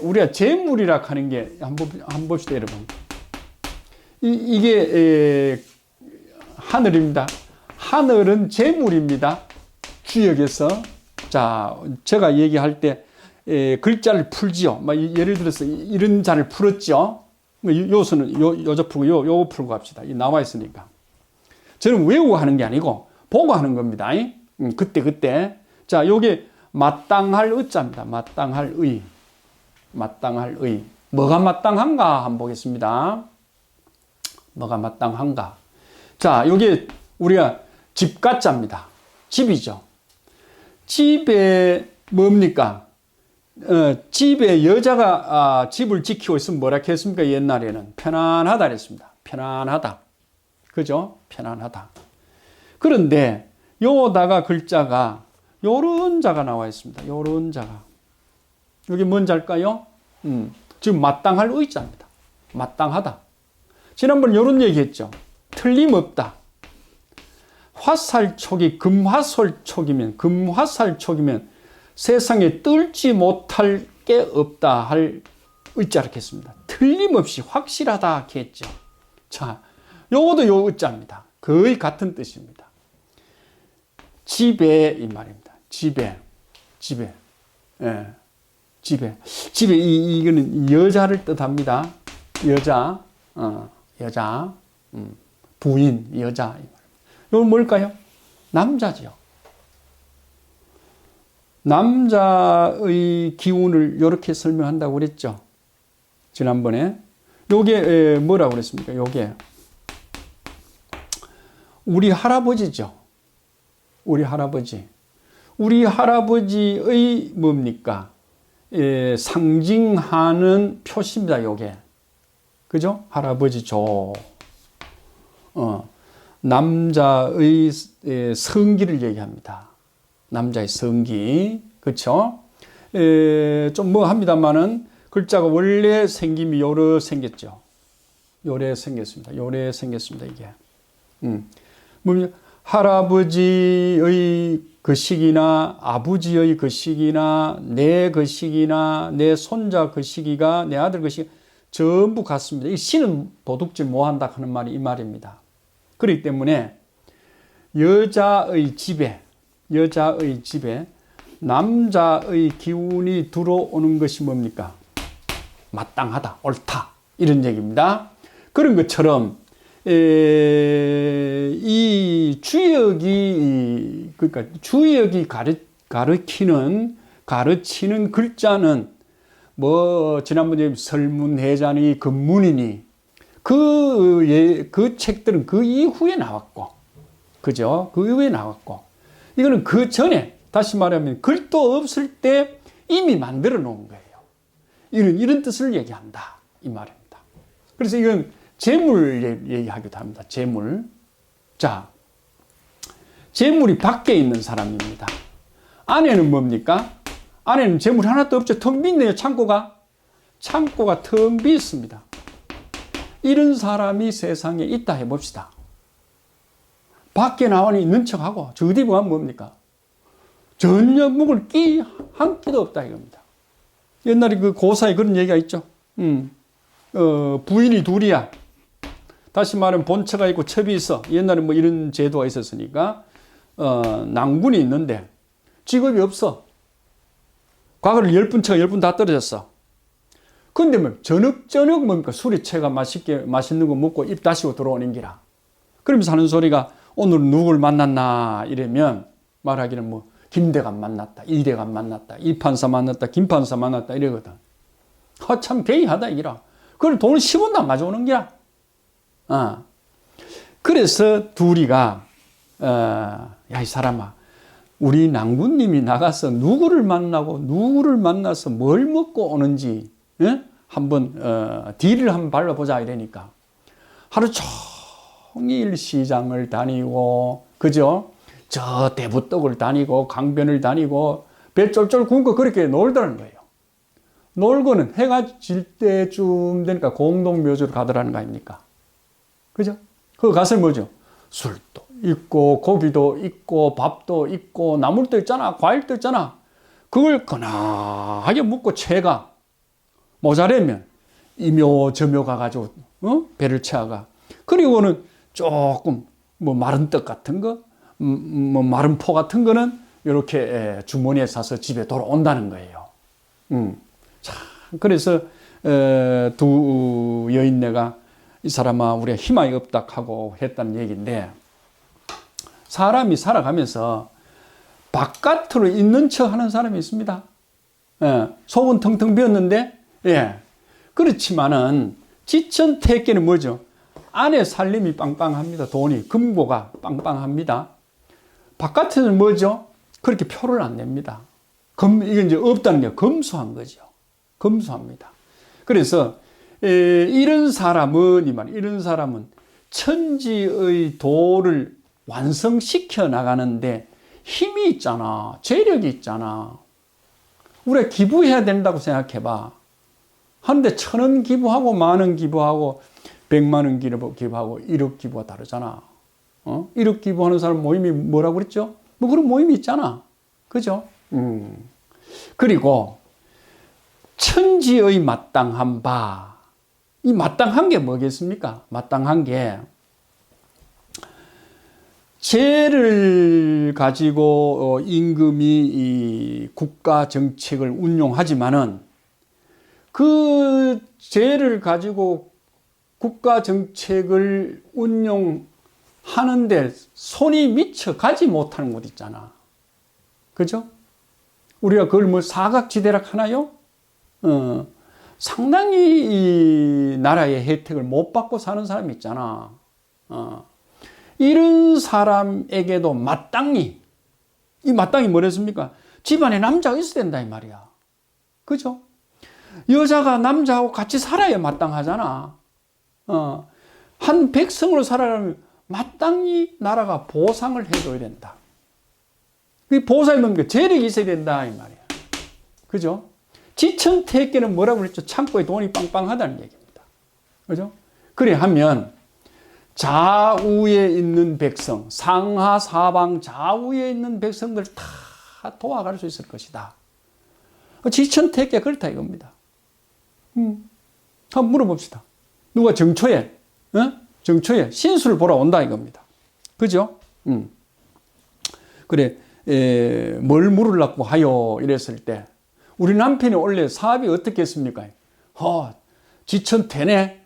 우리가 재물이라 하는 게 한번 봅시다, 여러분. 이게 하늘입니다. 하늘은 재물입니다. 주역에서 자 제가 얘기할 때 글자를 풀지요. 예를 들어서 이런 자를 풀었죠. 요수는 요저 풀고 요거 풀고 합시다. 나와 있으니까. 저는 외우고 하는 게 아니고 보고 하는 겁니다. 그때. 자, 요게 마땅할 의자입니다. 마땅할 의. 마땅할 의. 뭐가 마땅한가 한번 보겠습니다. 뭐가 마땅한가. 자, 여기 우리가 집가자입니다. 집이죠. 집에 뭡니까? 집에 여자가 집을 지키고 있으면 뭐라 했습니까? 옛날에는 편안하다 그랬습니다. 편안하다. 그죠? 편안하다. 그런데 요다가 글자가 요런 자가 나와 있습니다. 요런 자가. 여기 뭔 자일까요? 지금 마땅할 의자입니다. 마땅하다. 지난번 요런 얘기했죠. 틀림없다. 화살촉이 금화살촉이면 세상에 뜰지 못할 게 없다 할 의자를 했습니다. 틀림없이 확실하다 했죠. 자, 요것도 요 의자입니다. 거의 같은 뜻입니다. 집에 이 말입니다. 집에. 예. 집에 이거는 여자를 뜻합니다. 여자. 부인, 여자. 이건 뭘까요? 남자지요. 남자의 기운을 이렇게 설명한다고 그랬죠. 지난번에. 요게 뭐라고 그랬습니까? 요게 우리 할아버지죠. 우리 할아버지의 뭡니까? 상징하는 표시입니다. 요게. 그죠? 할아버지죠. 남자의 성기를 얘기합니다. 남자의 성기. 그쵸? 좀 뭐 합니다만은 글자가 원래 생김이 요래 생겼죠. 요래 생겼습니다. 이게. 뭡니까? 할아버지의 그 시기나 아버지의 그 시기나 내 그 시기나 내 손자 그 시기가 내 아들 그 시기 전부 같습니다. 이 씨는 도둑질 못한다 하는 말이 이 말입니다. 그렇기 때문에 여자의 집에 남자의 기운이 들어오는 것이 뭡니까? 마땅하다, 옳다 이런 얘기입니다. 그런 것처럼 이 주역이 가르치는 글자는 뭐 지난번에 설문해자니 금문이니 그 책들은 그 이후에 나왔고, 그죠? 그 이후에 나왔고, 이거는 그 전에 다시 말하면 글도 없을 때 이미 만들어 놓은 거예요. 이런 뜻을 얘기한다 이 말입니다. 그래서 이건 재물 얘기하기도 합니다. 재물. 자, 재물이 밖에 있는 사람입니다. 안에는 뭡니까? 안에는 재물 하나도 없죠. 텅 빈네요. 창고가 텅 비있습니다. 이런 사람이 세상에 있다 해봅시다. 밖에 나와니 있는 척하고 저 어디 보면 뭡니까? 전혀 묵을 끼 한 끼도 없다 이겁니다. 옛날에 그 고사에 그런 얘기가 있죠. 부인이 둘이야. 다시 말하면 본처가 있고 첩이 있어. 옛날에 뭐 이런 제도가 있었으니까 낭군이 있는데 직업이 없어. 과거를 10분 쳐가 10분 다 떨어졌어. 근데 뭐 저녁 뭡니까? 술이 채가 맛있는 거 먹고 입 다시고 들어오는 기라. 그러면서 하는 소리가 오늘 누굴 만났나 이러면 말하기는 뭐 김대감 만났다, 이대감 만났다, 이 판사 만났다, 김 판사 만났다 이러거든. 참 괴이하다 이기라. 그걸 돈을 10원도 안 가져오는 기라. 그래서 둘이가 야 이 사람아, 우리 낭군님이 나가서 누구를 만나서 뭘 먹고 오는지 한번 딜을 한번 발라보자 이러니까 하루 종일 시장을 다니고, 그죠? 저 대부떡을 다니고 강변을 다니고 배 쫄쫄 굶고 그렇게 놀더라는 거예요. 놀고는 해가 질 때쯤 되니까 공동묘지로 가더라는 거 아닙니까? 그죠? 그 가서 뭐죠? 술도 있고 고기도 있고 밥도 있고 나물도 있잖아, 과일도 있잖아. 그걸 거나하게 먹고 채가 모자라면 이묘저묘 가가지고 배를 채워가. 그리고는 조금 뭐 마른 떡 같은 거, 뭐 마른 포 같은 거는 이렇게 주머니에 싸서 집에 돌아온다는 거예요. 자, 그래서 두 여인네가 이 사람아 우리가 희망이 없다 하고 했다는 얘기인데, 사람이 살아가면서 바깥으로 있는 척 하는 사람이 있습니다. 예, 속은 텅텅 비었는데, 예. 그렇지만은, 지천태계는 뭐죠? 안에 살림이 빵빵합니다. 돈이, 금고가 빵빵합니다. 바깥에는 뭐죠? 그렇게 표를 안 냅니다. 이건 이제 없다는 게 검소한 거죠. 검소합니다. 그래서, 이런 사람은 천지의 도를 완성시켜 나가는데 힘이 있잖아. 재력이 있잖아. 우리가 기부해야 된다고 생각해봐. 하는데 1,000원 기부하고 10,000원 기부하고 100만 원 기부하고 1억 기부가 다르잖아. 1억 기부하는 사람 모임이 뭐라고 그랬죠? 뭐 그런 모임이 있잖아. 그죠? 그리고 천지의 마땅한 바. 이 마땅한 게 뭐겠습니까? 마땅한 게 재를 가지고 임금이 이 국가 정책을 운용하지만은 그 재를 가지고 국가 정책을 운용하는데 손이 미쳐 가지 못하는 곳 있잖아. 그죠? 우리가 그걸 뭐 사각지대라 하나요? 상당히 이 나라의 혜택을 못 받고 사는 사람이 있잖아. 이런 사람에게도 마땅히, 이 마땅히 뭐랬습니까? 집안에 남자가 있어야 된다, 이 말이야. 그죠? 여자가 남자하고 같이 살아야 마땅하잖아. 한 백성으로 살아가면 마땅히 나라가 보상을 해줘야 된다. 그 보상이 뭡니까? 재력이 있어야 된다, 이 말이야. 그죠? 지천태계는 뭐라고 그랬죠? 창고에 돈이 빵빵하다는 얘기입니다. 그죠? 그래 하면 좌우에 있는 백성, 상하 사방 좌우에 있는 백성들 다 도와갈 수 있을 것이다. 지천태계 그렇다 이겁니다. 한번 물어봅시다. 누가 정초에 신수를 보러 온다 이겁니다. 그죠? 그래, 뭘 물으려고 하요? 이랬을 때 우리 남편이 원래 사업이 어떻겠습니까? 지천태네?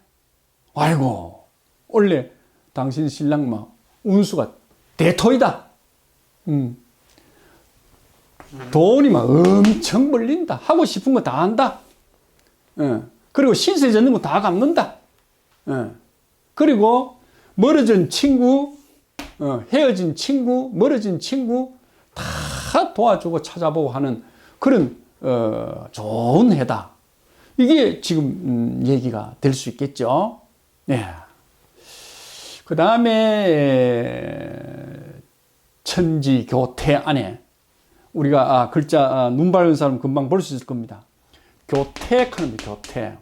아이고, 원래 당신 신랑 막 운수가 대토이다. 돈이 막 엄청 벌린다. 하고 싶은 거 다 한다. 그리고 신세 졌는 거 다 갚는다. 그리고 멀어진 친구, 헤어진 친구, 멀어진 친구 다 도와주고 찾아보고 하는 그런 좋은 해다. 이게 지금 얘기가 될 수 있겠죠. 네. 그 다음에 천지 교태 안에 우리가 글자 눈 밝은 사람 금방 볼 수 있을 겁니다. 교태하는 교태.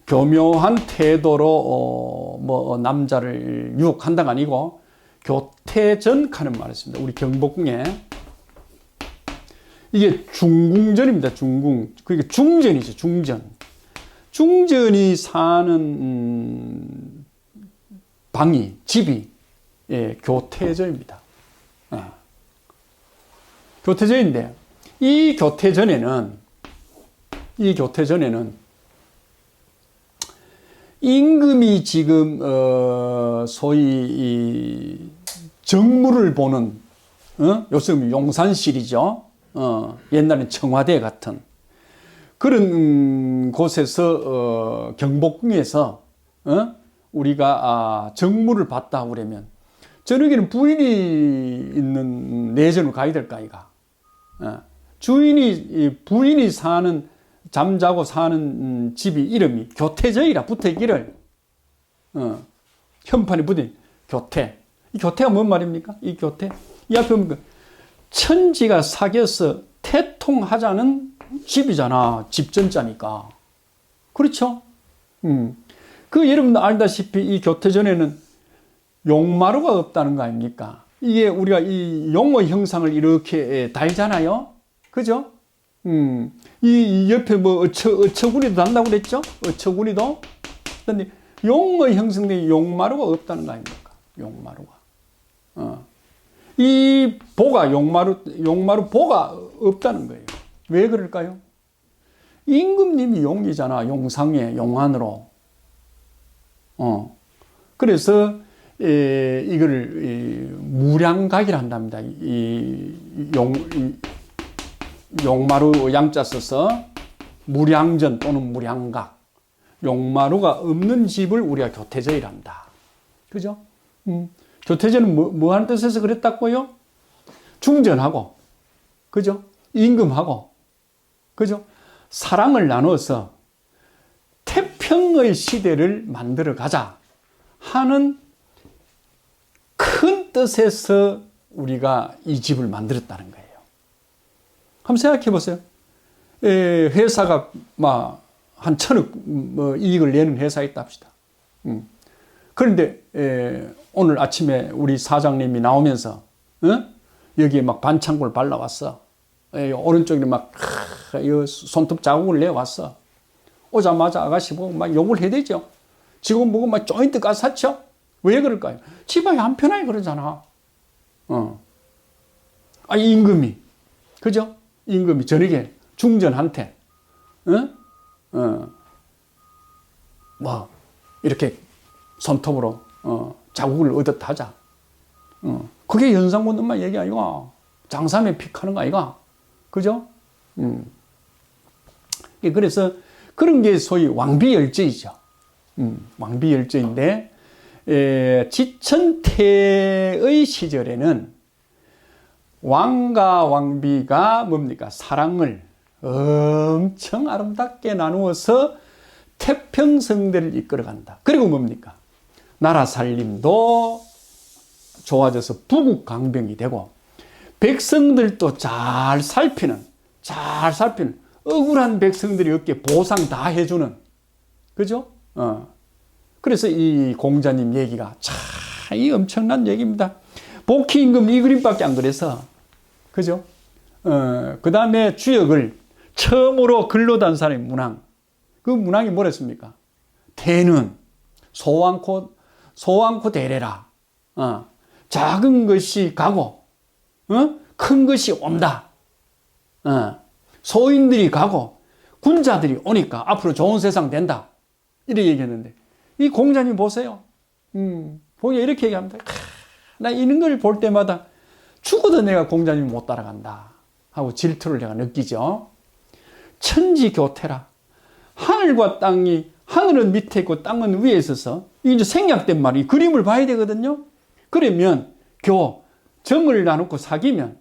교묘한 태도로 남자를 유혹한다가 아니고 교태전하는 말을 씁니다. 우리 경복궁에 이게 중궁전입니다. 중궁. 그게 중전이죠. 중전. 중전이 사는 방이, 집이 교태전입니다. 교태전인데 이 교태전에는 임금이 지금 소위 이 정무를 보는 요즘 용산실이죠. 옛날엔 청와대 같은 그런 곳에서 경복궁에서 우리가 정무를 받다 그러면 저녁에는 부인이 있는 내전을 가야 될까 아이가. 부인이 사는 잠자고 사는 집이 이름이 교태저이라 붙어있기를 현판에 붙은 교태. 이 교태가 뭔 말입니까? 이 교태. 이 앞에 보면 천지가 사귀어서 태통하자는 집이잖아. 집전자니까. 그렇죠? 그 여러분도 알다시피 이 교태전에는 용마루가 없다는 거 아닙니까? 이게 우리가 이 용의 형상을 이렇게 달잖아요. 그죠? 이 옆에 뭐 어처구니도 단다고 그랬죠? 어처구니도. 근데 용의 형성된 용마루가 없다는 거 아닙니까? 용마루가. 이 보가 용마루 보가 없다는 거예요. 왜 그럴까요? 임금님이 용이잖아. 용상에 용안으로. 그래서 이거를 무량각이라 한답니다. 용마루 양자 써서 무량전 또는 무량각. 용마루가 없는 집을 우리가 교태저이란다. 그죠? 교태저는 뭐 하는 뜻에서 그랬다고요? 중전하고, 그죠? 임금하고, 그죠? 사랑을 나눠서 태평의 시대를 만들어 가자 하는 큰 뜻에서 우리가 이 집을 만들었다는 거예요. 한번 생각해 보세요. 회사가 막 한 1,000억 이익을 내는 회사가 있다 합시다. 그런데 오늘 아침에 우리 사장님이 나오면서 여기에 막 반창고를 발라왔어. 오른쪽에 막 손톱 자국을 내왔어. 오자마자 아가씨 보고 막 욕을 해야 되죠. 직원 보고 막 조인트 까사쳐? 왜 그럴까요? 집안이 안 편하게 그러잖아. 임금이. 그죠? 임금이 저녁에 중전한테, 뭐, 이렇게 손톱으로, 자국을 얻었다 하자. 그게 연상군들만 얘기 아니가. 장삼에 픽하는 거 아이가. 그죠? 그래서 그런 게 소위 왕비열제이죠. 왕비열제인데, 지천태의 시절에는 왕과 왕비가 뭡니까? 사랑을 엄청 아름답게 나누어서 태평성대를 이끌어간다. 그리고 뭡니까? 나라 살림도 좋아져서 부국강병이 되고 백성들도 잘 살피는 억울한 백성들이 어깨 보상 다 해주는, 그죠? 그래서 이 공자님 얘기가 참 엄청난 얘기입니다. 복희임금 이 그림밖에 안 그래서, 그죠? 그 다음에 주역을 처음으로 글로 단 사람이 문왕. 그 문왕이 뭐랬습니까? 대는 소왕코 대래라. 작은 것이 가고, 큰 것이 온다. 소인들이 가고 군자들이 오니까 앞으로 좋은 세상 된다. 이렇게 얘기했는데, 이 공자님 보세요. 보기에 이렇게 얘기합니다. 나 이런 걸 볼 때마다 죽어도 내가 공자님 못 따라간다 하고 질투를 내가 느끼죠. 천지교태라. 하늘과 땅이, 하늘은 밑에 있고 땅은 위에 있어서, 이게 이제 생략된 말이 그림을 봐야 되거든요. 그러면 정을 나누고 사귀면,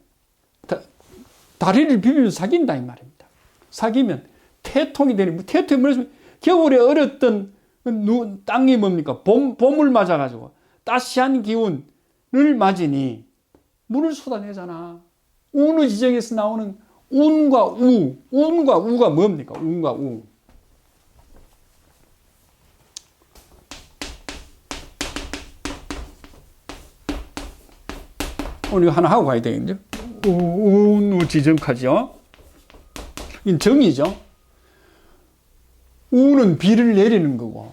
다리를 비비면 사귄다 이 말입니다. 사귀면 태통이 되는, 태통이 뭐냐면 겨울에 얼었던 땅이 뭡니까? 봄을 맞아가지고 따시한 기운을 맞으니 물을 쏟아내잖아. 운의 지정에서 나오는 운과 우가 뭡니까? 운과 우. 오늘 이거 하나 하고 가야 되겠죠? 운의 지정하죠. 이건 정이죠. 우는 비를 내리는 거고,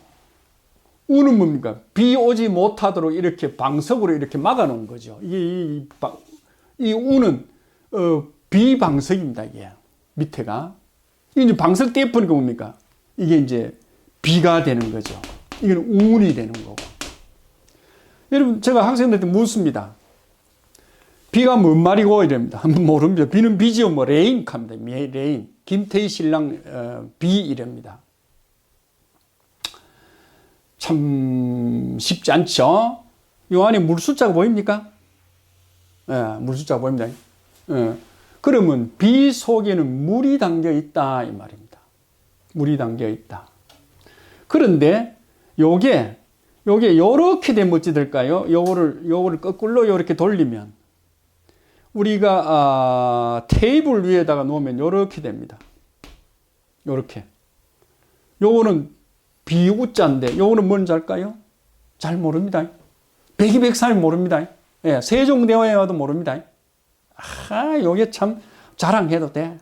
우는 뭡니까? 비 오지 못하도록 이렇게 방석으로 이렇게 막아놓은 거죠. 이 우는 비방석입니다. 이게 밑에가. 이게 이제 방석 떼어보니까 뭡니까? 이게 이제 비가 되는 거죠. 이건 운이 되는 거고. 여러분, 제가 학생들한테 묻습니다. 비가 뭔 말이고 이럽니다. 한번 모릅니다. 비는 비지요. 뭐 레인 합니다. 레인. 김태희 신랑 비 이랍니다. 참 쉽지 않죠. 이 안에 물 숫자가 보입니까? 물 숫자가 보입니다. 그러면 비 속에는 물이 담겨 있다 이 말입니다. 물이 담겨 있다. 그런데 요게 요렇게 되면 어찌 될까요? 요거를 거꾸로 요렇게 돌리면 우리가 테이블 위에다가 놓으면 요렇게 됩니다. 요렇게. 요거는 비우자인데 요거는 뭔지 알까요? 잘 모릅니다. 백이백삼이 모릅니다. 예, 세종대왕에 와도 모릅니다. 요게 참 자랑해도 돼.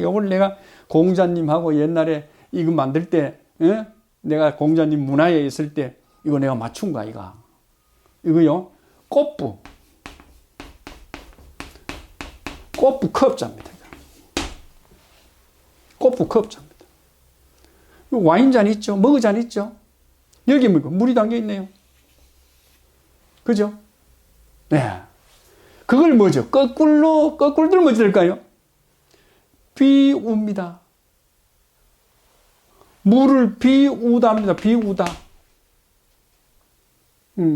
요걸 내가 공자님하고 옛날에 이거 만들 때, 내가 공자님 문화에 있을 때 이거 내가 맞춘 거 아이가. 이거요, 꽃부 컵자입니다. 꽃부 컵자입니다. 와인잔 있죠? 머그잔 있죠? 여기 물이 담겨 있네요. 그죠? 네. 그걸 뭐죠? 거꾸로 들면 뭐지 될까요? 비웁니다. 물을 비우다 합니다. 비우다.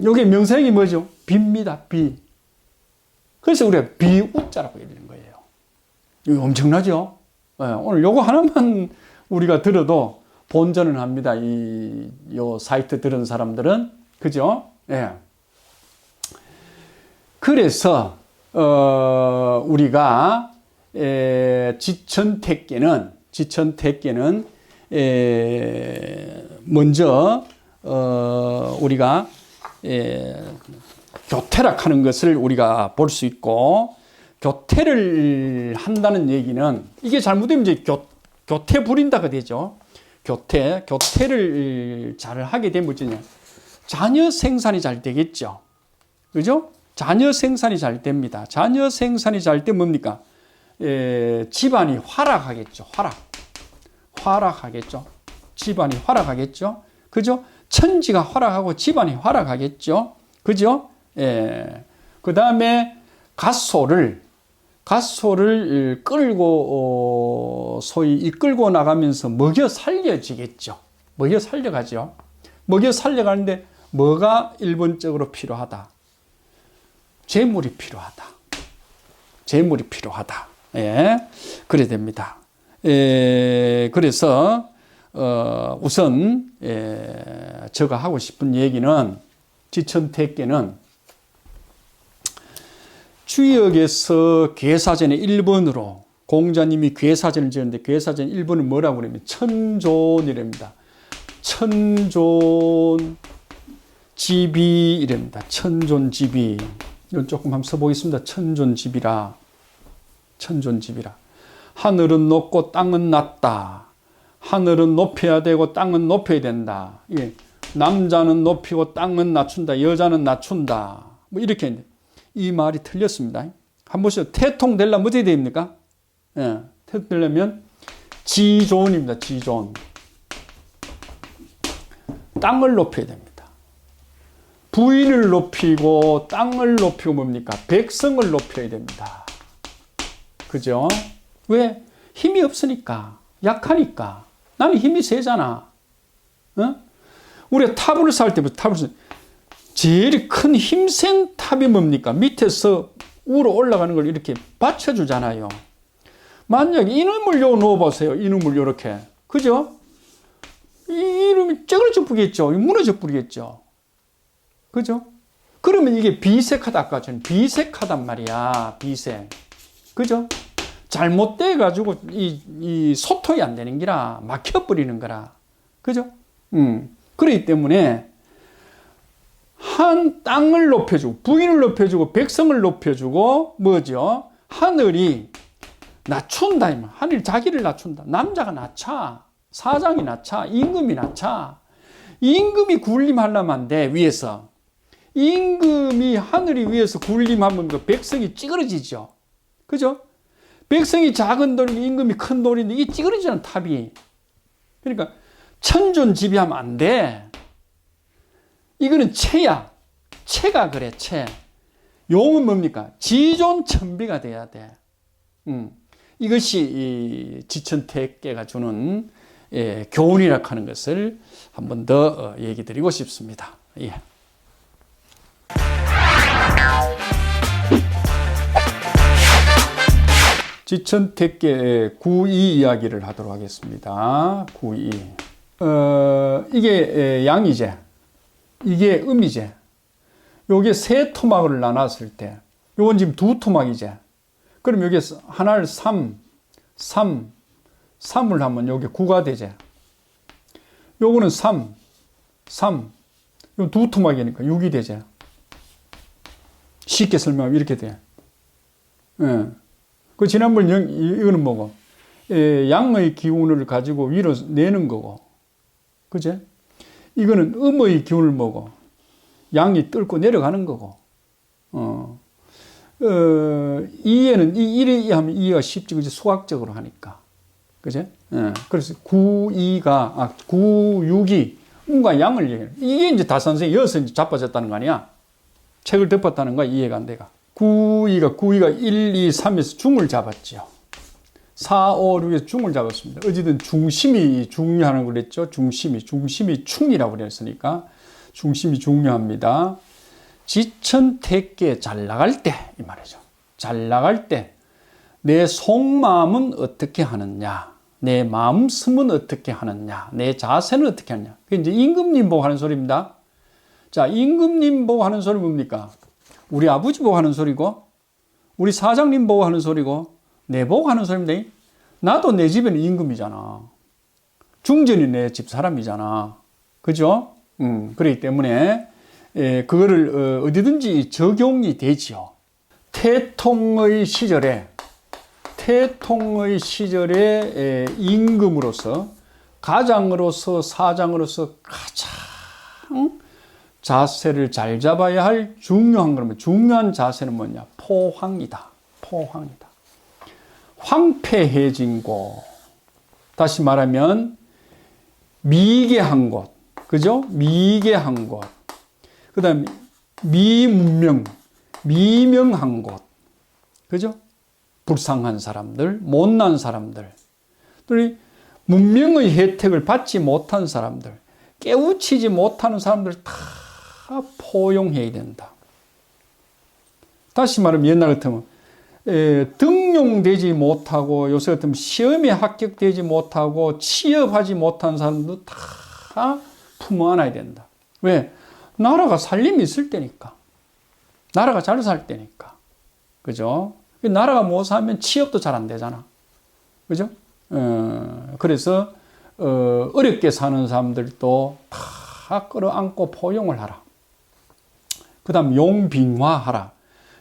여기 명사형이 뭐죠? 비입니다. 비. 그래서 우리가 비우자라고 얘기하는 거예요. 이거 엄청나죠? 네, 오늘 요거 하나만 우리가 들어도 본전은 합니다. 요 사이트 들은 사람들은. 그죠? 예. 그래서, 우리가, 지천택계는, 먼저, 우리가, 교태락 하는 것을 우리가 볼 수 있고, 교태를 한다는 얘기는, 이게 잘못되면 이제 교태 부린다가 되죠. 교태를 잘 하게 되면 뭐냐. 자녀 생산이 잘 되겠죠. 그죠? 자녀 생산이 잘 됩니다. 자녀 생산이 잘 되면 뭡니까? 집안이 활락하겠죠. 활락하겠죠. 집안이 활락하겠죠. 그죠? 천지가 활락하고 집안이 활락하겠죠. 그죠? 그 다음에 갓소를 끌고, 소위 이끌고 나가면서 먹여 살려지겠죠. 먹여 살려가죠. 먹여 살려가는데 뭐가 1번적으로 필요하다? 재물이 필요하다. 재물이 필요하다. 예. 그래야 됩니다. 그래서, 우선, 제가 하고 싶은 얘기는, 지천택계는 주역에서 괴사전의 1번으로 공자님이 괴사전을 지었는데 괴사전 1번은 뭐라고 그러냐면 천존이랍니다. 천존지비 이랍니다. 천존지비. 이건 조금 한번 써보겠습니다. 천존지비라. 하늘은 높고 땅은 낮다. 하늘은 높여야 되고 땅은 높여야 된다. 예. 남자는 높이고 땅은 낮춘다. 여자는 낮춘다. 뭐 이렇게 했는데 이 말이 틀렸습니다. 한번 보시죠. 태통 되려면 어떻게 됩니까? 예. 태통 되려면 지존입니다. 지존. 땅을 높여야 됩니다. 부인을 높이고 땅을 높이고 뭡니까? 백성을 높여야 됩니다. 그죠? 왜? 힘이 없으니까. 약하니까. 나는 힘이 세잖아. 어? 우리가 탑을 쌓을 때부터 제일 큰 힘센 탑이 뭡니까? 밑에서 위로 올라가는 걸 이렇게 받쳐주잖아요. 만약에 이놈을 요 넣어보세요. 이놈을 요렇게. 그죠? 이놈이 쩌그러져 버리겠죠. 무너져 버리겠죠. 그죠? 그러면 이게 비색하다. 아까 전에 비색하단 말이야. 비색. 그죠? 잘못돼가지고 이 소통이 안 되는 기라 막혀버리는 거라. 그죠? 그렇기 때문에 한 땅을 높여주고 부인을 높여주고 백성을 높여주고 뭐죠? 하늘이 낮춘다. 하늘이 자기를 낮춘다. 남자가 낮춰. 사장이 낮춰. 임금이 낮춰. 임금이 군림하려면 안 돼. 위에서. 임금이 하늘이 위에서 군림하면 그 백성이 찌그러지죠. 그죠? 백성이 작은 돌이고 임금이 큰 돌인데 이 찌그러지는 탑이. 그러니까 천존지비하면 안 돼. 이거는 체야. 체가 그래, 체. 용은 뭡니까? 지존천비가 돼야 돼. 이것이 이 지천택계가 주는 교훈이라고 하는 것을 한 번 더 얘기 드리고 싶습니다. 예. 지천택계 9이 이야기를 하도록 하겠습니다. 9이. 이게 양이제. 이게 음이제. 요게 세 토막을 나눴을 때, 요건 지금 두 토막이제. 그럼 여기 하나를 3을 하면 요게 9가 되제. 요거는 3. 요 두 토막이니까 6이 되제. 쉽게 설명하면 이렇게 돼. 예. 그 지난번 이거는 뭐고? 양의 기운을 가지고 위로 내는 거고. 그제? 이거는 음의 기운을 뭐고? 양이 뚫고 내려가는 거고. 이에는 이 하면 이해가 쉽지, 그지? 수학적으로 하니까. 그제? 그래서 9, 6이 음과 양을 얘기해요. 이게 이제 다산성이 여기서 이제 자빠졌다는 거 아니야? 책을 덮었다는 거야. 이해가 안 돼가. 9위가 1, 2, 3에서 중을 잡았죠. 4, 5, 6에서 중을 잡았습니다. 어쨌든 중심이 중요하다고 그랬죠. 중심이 충이라고 그랬으니까 중심이 중요합니다. 지천택계 잘 나갈 때 이 말이죠. 잘 나갈 때 내 속마음은 어떻게 하느냐, 내 마음씀은 어떻게 하느냐, 내 자세는 어떻게 하느냐. 그게 이제 임금님 보고 하는 소리입니다. 자, 임금님 보고 하는 소리 뭡니까? 우리 아버지 보고 하는 소리고, 우리 사장님 보고 하는 소리고, 내 보고 하는 소리인데, 나도 내 집에는 임금이잖아. 중전이 내 집 사람이잖아. 그죠? 그렇기 때문에, 그거를 어디든지 적용이 되지요. 태통의 시절에 임금으로서, 가장으로서, 사장으로서 가장 자세를 잘 잡아야 할 중요한 자세는 뭐냐? 포황이다. 황폐해진 곳. 다시 말하면 미개한 곳. 그죠? 미개한 곳. 그 다음에 미명한 곳. 그죠? 불쌍한 사람들, 못난 사람들. 또 문명의 혜택을 받지 못한 사람들, 깨우치지 못하는 사람들 다 포용해야 된다. 다시 말하면 옛날 같으면 등용되지 못하고, 요새 같으면 시험에 합격되지 못하고 취업하지 못한 사람도 다 품어 안아야 된다. 왜? 나라가 살림이 있을 때니까. 나라가 잘 살 때니까. 그죠? 나라가 못 살면 취업도 잘 안 되잖아. 그죠? 그래서 어렵게 사는 사람들도 다 끌어안고 포용을 하라. 그 다음 용빙화하라.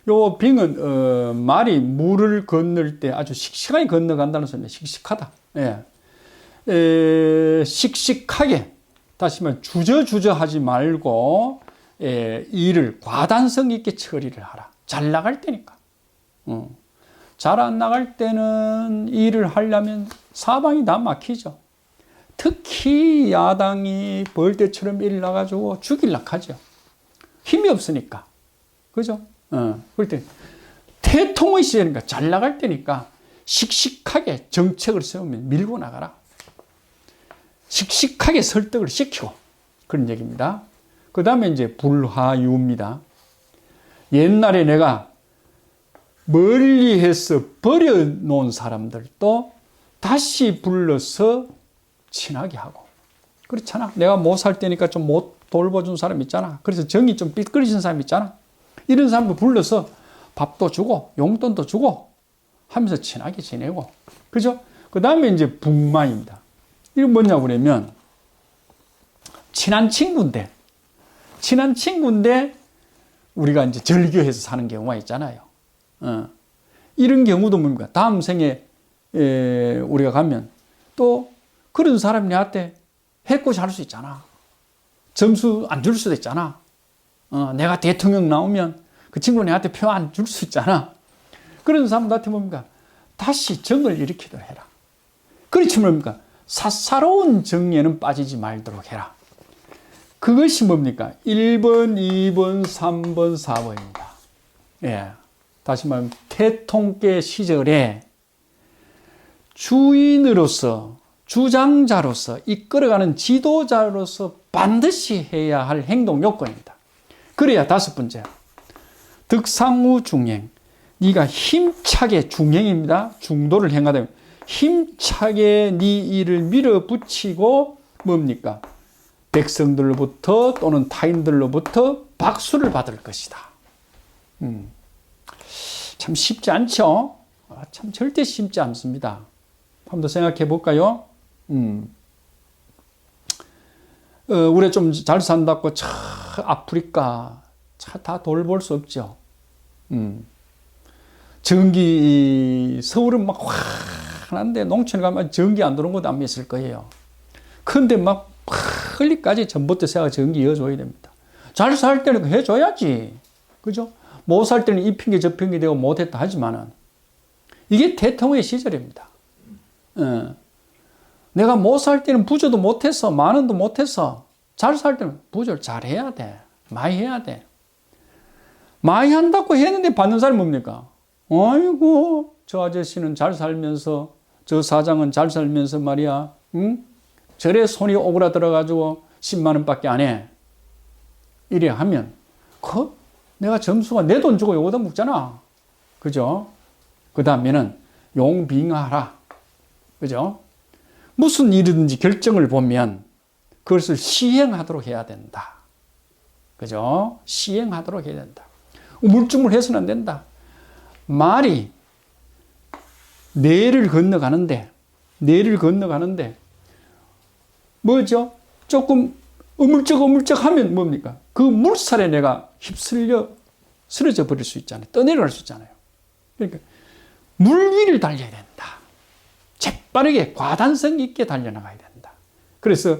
요 빙은 말이 물을 건널 때 아주 씩씩하게 건너간다는 소리입니다. 씩씩하다. 예. 씩씩하게, 다시 말해 주저주저 하지 말고 일을 과단성 있게 처리를 하라. 잘 나갈 때니까. 잘 안 나갈 때는 일을 하려면 사방이 다 막히죠. 특히 야당이 벌떼처럼 일나가지고 죽일라 하죠. 힘이 없으니까. 그죠? 그럴 때 태통의 시절이니까, 잘 나갈 때니까 씩씩하게 정책을 세우면 밀고 나가라. 씩씩하게 설득을 시키고, 그런 얘기입니다. 그 다음에 이제 불화유입니다. 옛날에 내가 멀리해서 버려놓은 사람들도 다시 불러서 친하게 하고. 그렇잖아. 내가 못 살 때니까 좀 못 돌봐준 사람 있잖아. 그래서 정이 좀 삐뚤어진 사람 있잖아. 이런 사람도 불러서 밥도 주고 용돈도 주고 하면서 친하게 지내고. 그죠? 그 다음에 이제 북마입니다. 이건 뭐냐고 그러면, 친한 친구인데 우리가 이제 절교해서 사는 경우가 있잖아요. 이런 경우도 뭡니까? 다음 생에 우리가 가면 또 그런 사람이 나한테 해코지 할 수 있잖아. 점수 안 줄 수도 있잖아. 내가 대통령 나오면 그 친구 내한테 표 안 줄 수 있잖아. 그런 사람들한테 뭡니까? 다시 정을 일으키도록 해라. 그렇지 뭡니까? 사사로운 정에는 빠지지 말도록 해라. 그것이 뭡니까? 1번, 2번, 3번, 4번입니다. 예. 다시 말하면 태통계 시절에 주인으로서, 주장자로서, 이끌어가는 지도자로서 반드시 해야 할 행동 요건입니다. 그래야 다섯 번째, 득상우 중행. 네가 힘차게, 중행입니다. 중도를 행하다 힘차게 네 일을 밀어붙이고 뭡니까? 백성들로부터 또는 타인들로부터 박수를 받을 것이다. 참 쉽지 않죠? 참 절대 쉽지 않습니다. 한번 더 생각해 볼까요? 우리가 좀 잘 산다고 아프리카 다 돌볼 수 없죠. 전기, 서울은 막 환한데 농촌에 가면 전기 안 들어온 곳도 안 있을 거예요. 근데 막 흘리까지 전부터 새가 전기 이어줘야 됩니다. 잘 살 때는 해줘야지. 그죠? 못 살 때는 이 핑계 저 핑계 되고 못했다 하지만은 이게 대통령의 시절입니다. 내가 못 살 때는 부조도 못했어. 만원도 못했어. 잘 살 때는 부조를 잘 해야 돼. 많이 해야 돼. 많이 한다고 했는데 받는 사람이 뭡니까? 아이고, 저 아저씨는 잘 살면서, 저 사장은 잘 살면서 말이야, 응? 저래 손이 오그라들어가지고 10만 원밖에 안 해. 이래 하면, 내가 점수가 내 돈 주고 요거다 묵잖아. 그죠? 그 다음에는 용빙하라. 그죠? 무슨 일이든지 결정을 보면 그것을 시행하도록 해야 된다. 그죠? 시행하도록 해야 된다. 우물쭈물해서는 안 된다. 말이 내를 건너가는데 뭐죠? 조금 어물쩍 하면 뭡니까? 그 물살에 내가 휩쓸려 쓰러져 버릴 수 있잖아요. 떠내려갈 수 있잖아요. 그러니까 물 위를 달려야 된다. 재빠르게 과단성 있게 달려나가야 된다. 그래서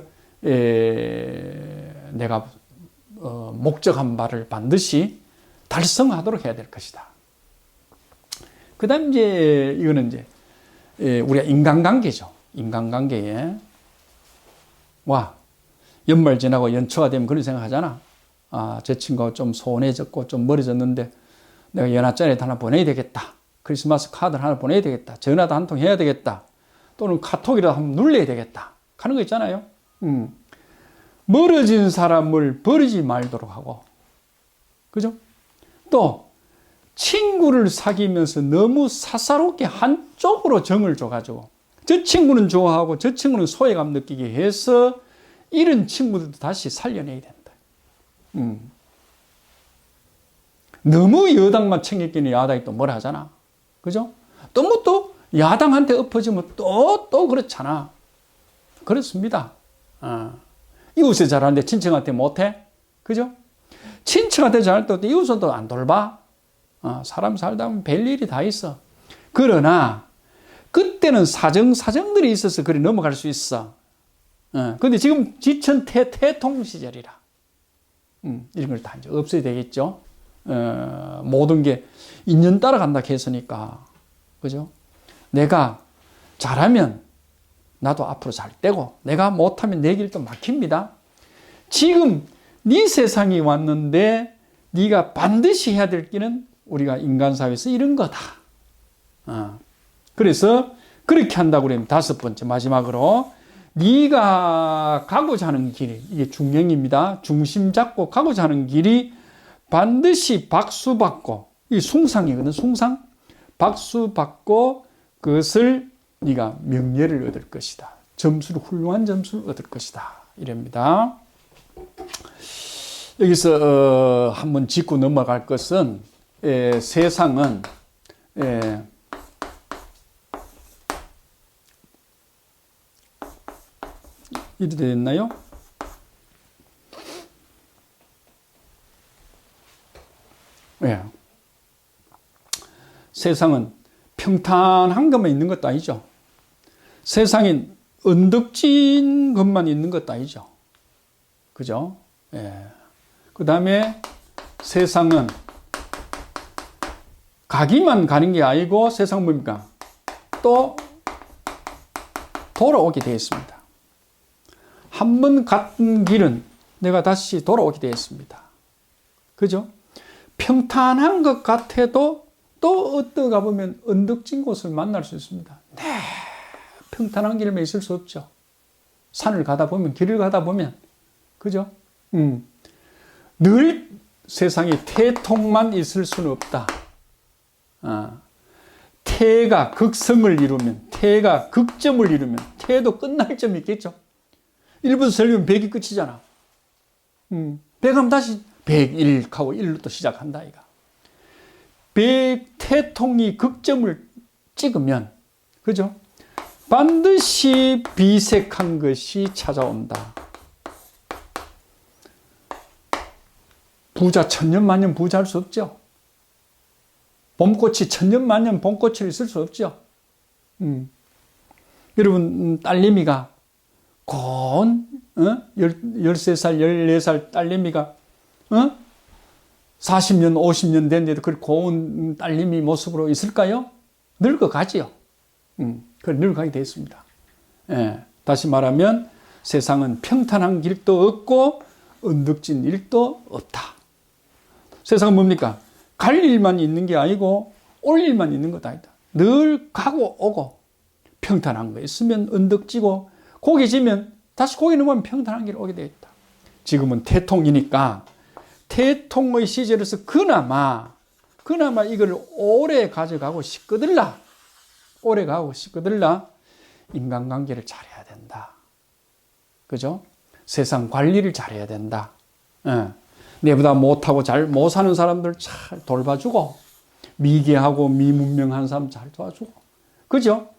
내가 목적한 바를 반드시 달성하도록 해야 될 것이다. 그 다음 이거는 우리가 인간관계죠. 인간관계에 연말 지나고 연초가 되면 그런 생각 하잖아. 저 친구가 좀 소원해졌고 좀 멀어졌는데 내가 연하짜리 하나 보내야 되겠다. 크리스마스 카드 하나 보내야 되겠다. 전화도 한 통 해야 되겠다. 또는 카톡이라도 한번 눌러야 되겠다. 하는 거 있잖아요. 멀어진 사람을 버리지 말도록 하고, 그죠? 또 친구를 사귀면서 너무 사사롭게 한쪽으로 정을 줘가지고 저 친구는 좋아하고 저 친구는 소외감 느끼게 해서 이런 친구들도 다시 살려내야 된다. 너무 여당만 챙겼기는 야당이 또 뭐라 하잖아. 그죠? 또 야당한테 엎어지면 또 그렇잖아. 그렇습니다. 이웃에 잘하는데 친척한테 못해? 그죠? 친척한테 잘할 때 이웃은 또 안 돌봐? 사람 살다 보면 별일이 다 있어. 그러나 그때는 사정들이 있어서 그래 넘어갈 수 있어. 근데 지금 지천 태통 시절이라 이런 걸 다 이제 없어야 되겠죠. 모든 게 인연 따라간다 했으니까. 그죠? 내가 잘하면 나도 앞으로 잘 되고 내가 못하면 내 길도 막힙니다. 지금 네 세상이 왔는데 네가 반드시 해야 될 길은 우리가 인간사회에서 이런 거다. 그래서 그렇게 한다고 그러면 다섯 번째 마지막으로 네가 가고자 하는 길, 이게 중령입니다. 중심 잡고 가고자 하는 길이 반드시 박수받고, 이게 숭상이거든. 숭상. 박수받고 그것을 네가 명예를 얻을 것이다. 훌륭한 점수를 얻을 것이다. 이랍니다. 여기서 한번 짚고 넘어갈 것은 세상은 이렇게 됐나요? 세상은 평탄한 것만 있는 것도 아니죠. 세상에 언덕진 것만 있는 것도 아니죠. 그죠? 그 다음에 세상은 가기만 가는 게 아니고 세상은 뭡니까? 또 돌아오게 되어 있습니다. 한 번 갔던 길은 내가 다시 돌아오게 되어 있습니다. 그죠? 평탄한 것 같아도 또 어떠가 보면 언덕진 곳을 만날 수 있습니다. 평탄한 길만 있을 수 없죠. 산을 가다 보면, 길을 가다 보면, 그죠? 늘 세상에 태통만 있을 수는 없다. 태가 극성을 이루면, 태가 극점을 이루면, 태도 끝날 점이 있겠죠. 1부터 설명 100이 끝이잖아. 100하면 다시 101하고 1로 또 시작한다, 이가. 100 태통이 극점을 찍으면, 그죠? 반드시 비색한 것이 찾아온다. 부자 천년만년 부자할 수 없죠. 봄꽃이 천년만년 봄꽃이 있을 수 없죠. 여러분 딸내미가 고운 13살 14살 딸내미가 40년 50년 됐는데도 그 고운 딸내미 모습으로 있을까요? 늙어가지요. 그걸 늙어가게 되어 있습니다. 다시 말하면 세상은 평탄한 길도 없고 언덕진 일도 없다. 세상은 뭡니까? 갈 일만 있는 게 아니고 올 일만 있는 것도 아니다. 늘 가고 오고 평탄한 거 있으면 언덕지고 고개 지면 다시 고개 넘으면 평탄한 길을 오게 되겠다. 지금은 태통이니까 태통의 시절에서 그나마 이걸 오래 가져가고 싶거들라 인간관계를 잘해야 된다. 그죠? 세상 관리를 잘해야 된다. 내보다 못하고 잘 못 사는 사람들 잘 돌봐주고 미개하고 미문명한 사람 잘 도와주고 그죠?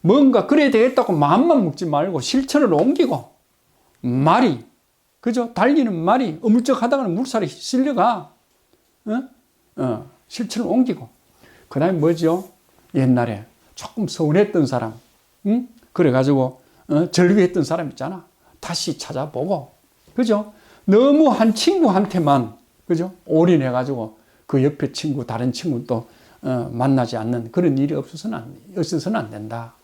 뭔가 그래야 되겠다고 마음만 먹지 말고 실천을 옮기고 말이 그죠? 달리는 말이 어물쩍하다가는 물살이 실려가 실천을 옮기고 그 다음에 뭐죠? 옛날에 조금 서운했던 사람 그래가지고 절규했던 사람 있잖아. 다시 찾아보고 그죠? 너무 한 친구한테만 그죠? 올인해가지고 그 옆에 친구 다른 친구 또 만나지 않는 그런 일이 없어서는 안 된다.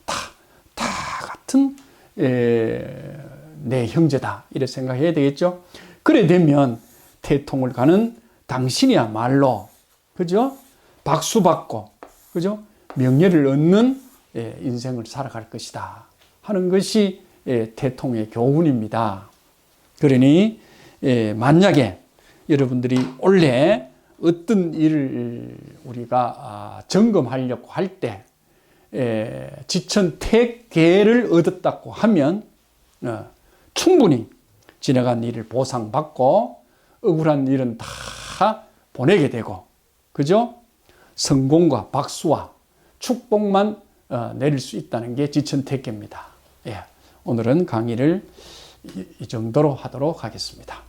다 같은 내 형제다 이렇게 생각해야 되겠죠. 그래 되면 태통을 가는 당신이야말로 그죠? 박수 받고 그죠? 명예를 얻는 인생을 살아갈 것이다 하는 것이 태통의 교훈입니다. 그러니 만약에 여러분들이 원래 어떤 일을 우리가 점검하려고 할 때 지천태계를 얻었다고 하면 충분히 지나간 일을 보상받고 억울한 일은 다 보내게 되고 그죠? 성공과 박수와 축복만 내릴 수 있다는 게 지천태계입니다. 오늘은 강의를 이 정도로 하도록 하겠습니다.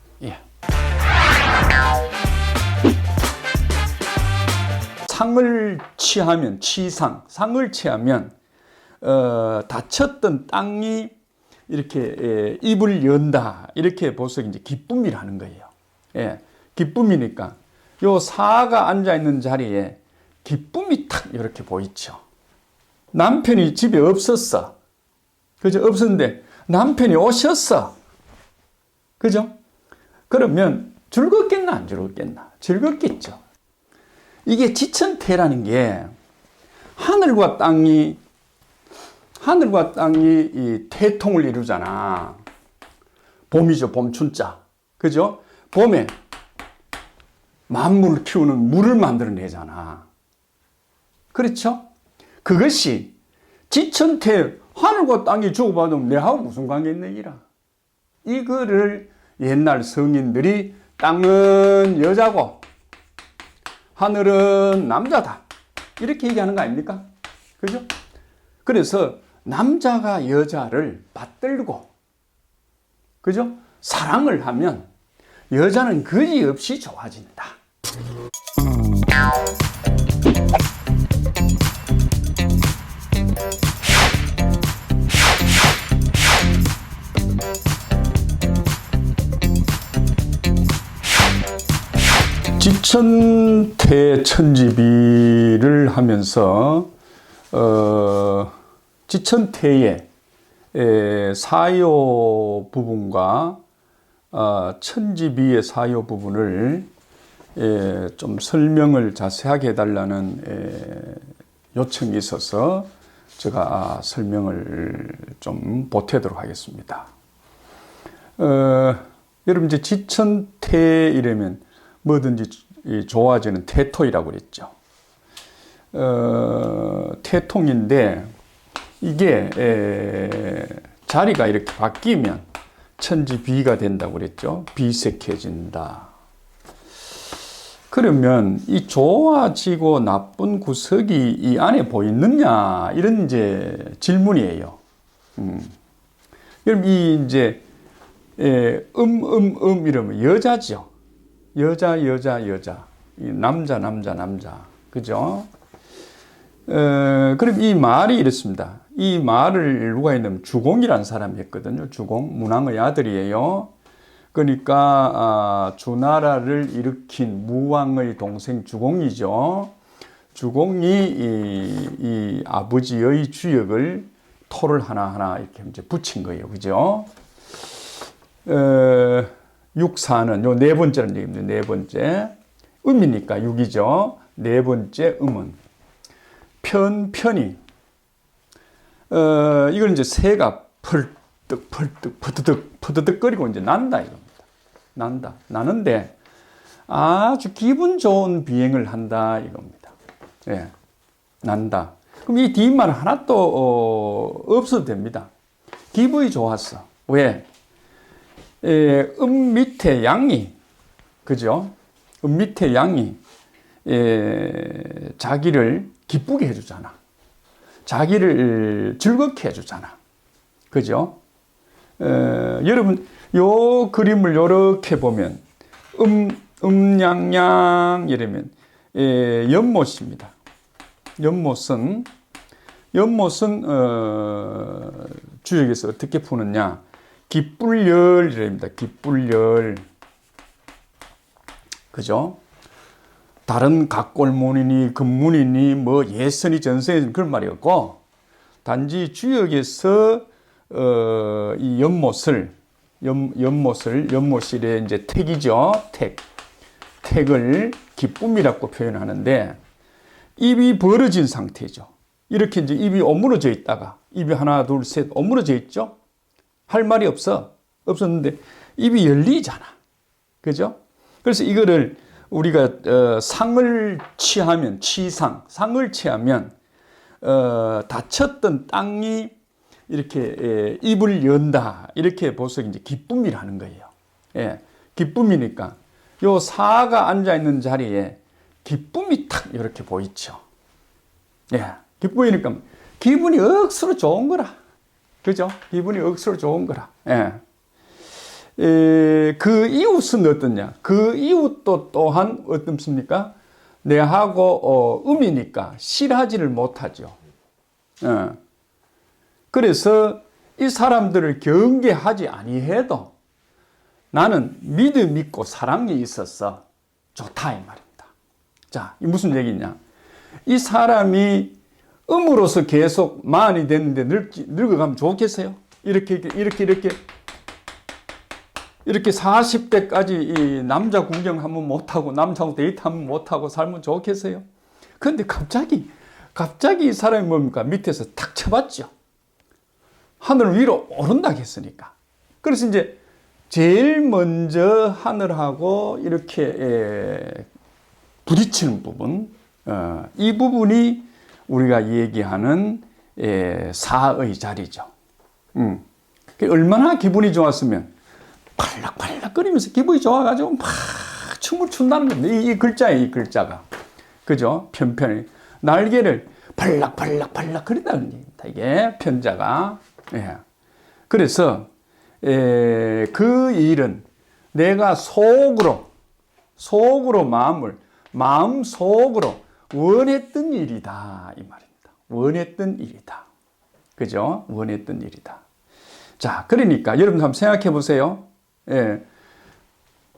상을 취하면 상을 취하면 다쳤던 땅이 이렇게 입을 연다 이렇게 보서 이제 기쁨이라는 거예요. 기쁨이니까 요 사가 앉아 있는 자리에 기쁨이 탁 이렇게 보이죠. 남편이 집에 없었어. 그죠? 없었는데 남편이 오셨어. 그죠? 그러면 즐겁겠나 안 즐겁겠나? 즐겁겠죠. 이게 지천태라는 게 하늘과 땅이 이 태통을 이루잖아. 봄이죠. 봄춘자. 그죠? 봄에 만물을 키우는 물을 만들어내잖아. 그렇죠? 그것이 지천태 하늘과 땅이 주고받으면 내하고 무슨 관계 있는 이라. 이거를 옛날 성인들이 땅은 여자고 하늘은 남자다 이렇게 얘기하는 거 아닙니까? 그죠? 그래서 남자가 여자를 받들고 그죠? 사랑을 하면 여자는 거지없이 좋아진다. 지천태천지비를 하면서 지천태의 사요 부분과 천지비의 사요 부분을 좀 설명을 자세하게 해달라는 요청이 있어서 제가 설명을 좀 보태도록 하겠습니다. 여러분 이제 지천태 이러면 뭐든지 좋아지는 태토이라고 그랬죠. 태통인데 이게 자리가 이렇게 바뀌면 천지비가 된다고 그랬죠. 비색해진다. 그러면 이 좋아지고 나쁜 구석이 이 안에 보이느냐 이런 이제 질문이에요. 여러분 이 이제 이러면 여자죠. 여자 남자 그죠? 그럼 이 말이 이렇습니다. 이 말을 누가 했냐면 주공이라는 사람이 했거든요. 주공 문왕의 아들이에요. 그러니까 주나라를 일으킨 무왕의 동생 주공이죠. 주공이 이 아버지의 주역을 토를 하나하나 이렇게 이제 붙인 거예요. 그죠? 육사는 요 네 번째는 얘기입니다. 네 번째. 음이니까 6이죠. 네 번째 음은 편편히. 이걸 이제 새가 펄떡 펄떡 퍼드득 퍼드득 거리고 이제 난다 이겁니다. 난다. 나는데 아주 기분 좋은 비행을 한다 이겁니다. 예. 난다. 그럼 이 뒷말 하나도 없어도 됩니다. 기분이 좋았어. 왜? 밑에 양이, 그죠? 밑에 양이 자기를 기쁘게 해주잖아. 자기를 즐겁게 해주잖아. 그죠? 여러분, 요 그림을 이렇게 보면, 음양양 이러면, 연못입니다. 연못은 주역에서 어떻게 푸느냐? 기쁠열이랍니다. 기쁠열. 그죠? 다른 각골문이니 금문이니 뭐 예선이 전선이 그런 말이 없고 단지 주역에서 이 연못실의 이제 택이죠. 택을 기쁨이라고 표현하는데 입이 벌어진 상태죠. 이렇게 이제 입이 오므러져 있다가 입이 하나 둘 셋 오므러져 있죠. 할 말이 없었는데 입이 열리잖아. 그죠? 그래서 이거를 우리가 상을 취하면 상을 취하면 닫혔던 땅이 이렇게 입을 연다. 이렇게 보석 이제 기쁨이라는 거예요. 예. 기쁨이니까 요 사가 앉아 있는 자리에 기쁨이 탁 이렇게 보이죠. 예. 기쁨이니까 기분이 억수로 좋은 거라. 그죠? 기분이 억수로 좋은 거라. 예. 그 이웃은 어떠냐? 그 이웃도 또한 어떻습니까? 내하고 음이니까 싫어하지를 못하죠. 예. 그래서 이 사람들을 경계하지 아니해도 나는 믿음 있고 사랑이 있어서 좋다 이 말입니다. 자, 이 무슨 얘기냐? 이 사람이 음으로서 계속 만이 됐는데 늙어가면 좋겠어요? 이렇게 40대까지 이 남자 구경하면 못하고 남자하고 데이트하면 못하고 살면 좋겠어요? 그런데 갑자기 이 사람이 뭡니까? 밑에서 탁 쳐봤죠. 하늘 위로 오른다 했으니까. 그래서 이제 제일 먼저 하늘하고 이렇게 부딪히는 부분, 이 부분이 우리가 얘기하는 사의 자리죠. 얼마나 기분이 좋았으면 팔락팔락거리면서 기분이 좋아가지고 막 춤을 춘다는 겁니다. 이 글자예요, 이 글자가. 그죠? 편편히. 날개를 팔락팔락 거린다는 얘기입니다. 이게 편자가. 예. 그래서 그 일은 내가 속으로 마음속으로 원했던 일이다 이 말입니다. 원했던 일이다. 그죠? 원했던 일이다. 자, 그러니까 여러분 한번 생각해 보세요. 예.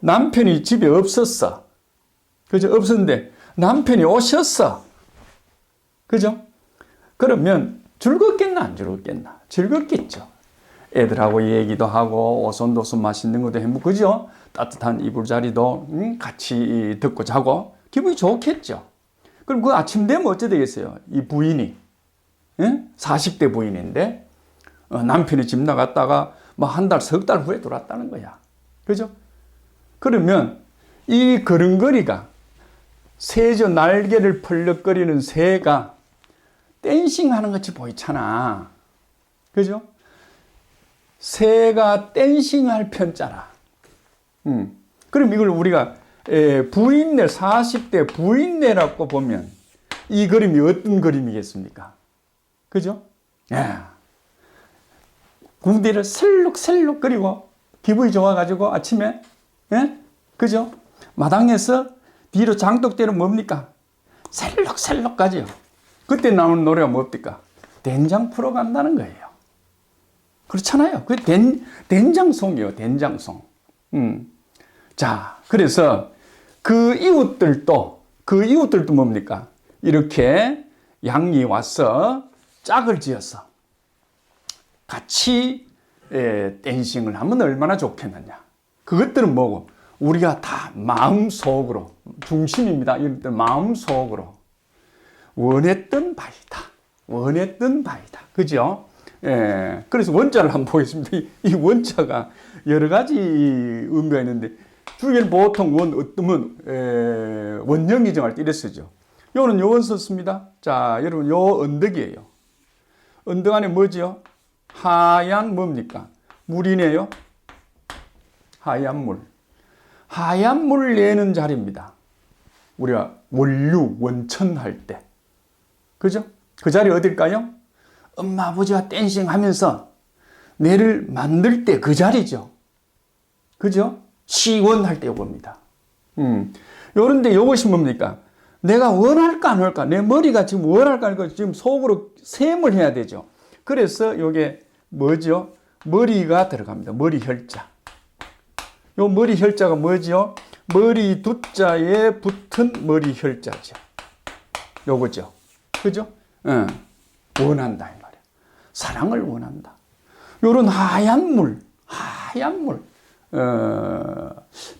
남편이 집에 없었어. 그죠? 없었는데 남편이 오셨어. 그죠? 그러면 즐겁겠나 안 즐겁겠나? 즐겁겠죠. 애들하고 얘기도 하고 오손도손 맛있는 것도 해먹고 그죠? 따뜻한 이불자리도 같이 듣고 자고 기분이 좋겠죠. 그럼 그 아침 되면 어째 되겠어요? 이 부인이 40대 부인인데 남편이 집 나갔다가 뭐 한 달, 석 달 후에 돌아왔다는 거야. 그죠? 그러면 이 걸음걸이가 새저 날개를 펄럭거리는 새가 댄싱하는 것이 보이잖아. 그죠? 새가 댄싱할 편자라. 그럼 이걸 우리가 부인내 40대 부인내라고 보면 이 그림이 어떤 그림이겠습니까? 그죠? 예. 궁디를 슬룩슬룩 그리고 기분이 좋아가지고 아침에 예? 그죠? 마당에서 뒤로 장독대는 뭡니까? 셀룩셀룩 가죠. 그때 나오는 노래가 뭡니까? 된장 풀어간다는 거예요. 그렇잖아요. 그 된장송이에요. 된장송. 자, 그래서 그 이웃들도 뭡니까? 이렇게 양이 와서 짝을 지어서 같이 댄싱을 하면 얼마나 좋겠느냐. 그것들은 뭐고? 우리가 다 마음속으로, 중심입니다. 이럴 때 마음속으로 원했던 바이다. 원했던 바이다. 그죠? 예. 그래서 원자를 한번 보겠습니다. 이 원자가 여러 가지 의미가 있는데, 중에는 보통 원형 이정할 때 이래 쓰죠. 요는 요원 썼습니다. 자, 여러분, 요 언덕이에요. 언덕 안에 뭐지요? 하얀 뭡니까? 물이네요. 하얀 물. 하얀 물 내는 자리입니다. 우리가 원류, 원천 할 때. 그죠? 그 자리 어딜까요? 엄마, 아버지가 댄싱 하면서 내를 만들 때 그 자리죠. 그죠? 시원할 때 요겁니다. 요런데 요것이 뭡니까? 내가 원할까 안 원할까? 내 머리가 지금 원할까 안 원할까? 지금 속으로 셈을 해야 되죠. 그래서 요게 뭐죠? 머리가 들어갑니다. 머리 혈자. 요 머리 혈자가 뭐죠? 머리 두자에 붙은 머리 혈자죠. 요거죠. 그죠? 원한다 이 말이야. 사랑을 원한다. 요런 하얀 물,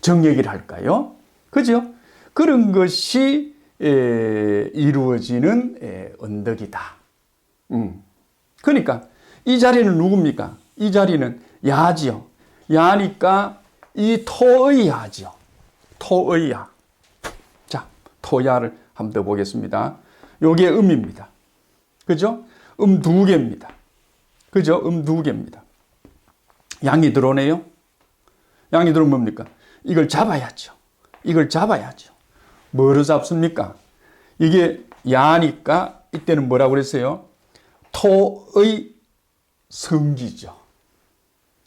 정얘기를 할까요? 그죠? 그런 것이 이루어지는 언덕이다. 그러니까 이 자리는 누굽니까? 이 자리는 야지요. 야니까 이 토의 야지요. 토의 야. 자, 토야를 한번 더 보겠습니다. 요게 음입니다. 그죠? 두 개입니다. 그죠? 두 개입니다. 양이 들어오네요. 양이 들어오면 뭡니까? 이걸 잡아야죠. 이걸 잡아야죠. 뭐로 잡습니까? 이게 야니까 이때는 뭐라고 그랬어요? 토의 성기죠.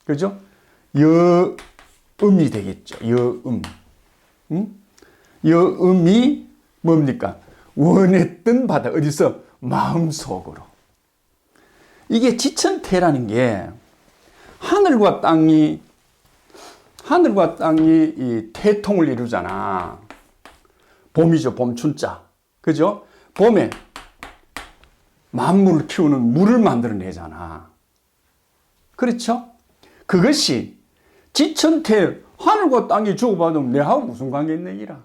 그죠? 여음이 되겠죠. 여음. 여음이 뭡니까? 원했던 바다. 어디서? 마음속으로. 이게 지천태라는 게 하늘과 땅이 이 태통을 이루잖아. 봄이죠. 봄춘자. 그죠? 봄에 만물을 키우는 물을 만들어내잖아. 그렇죠? 그것이 지천태, 하늘과 땅이 주고받으면 내하고 무슨 관계 있는 얘기라.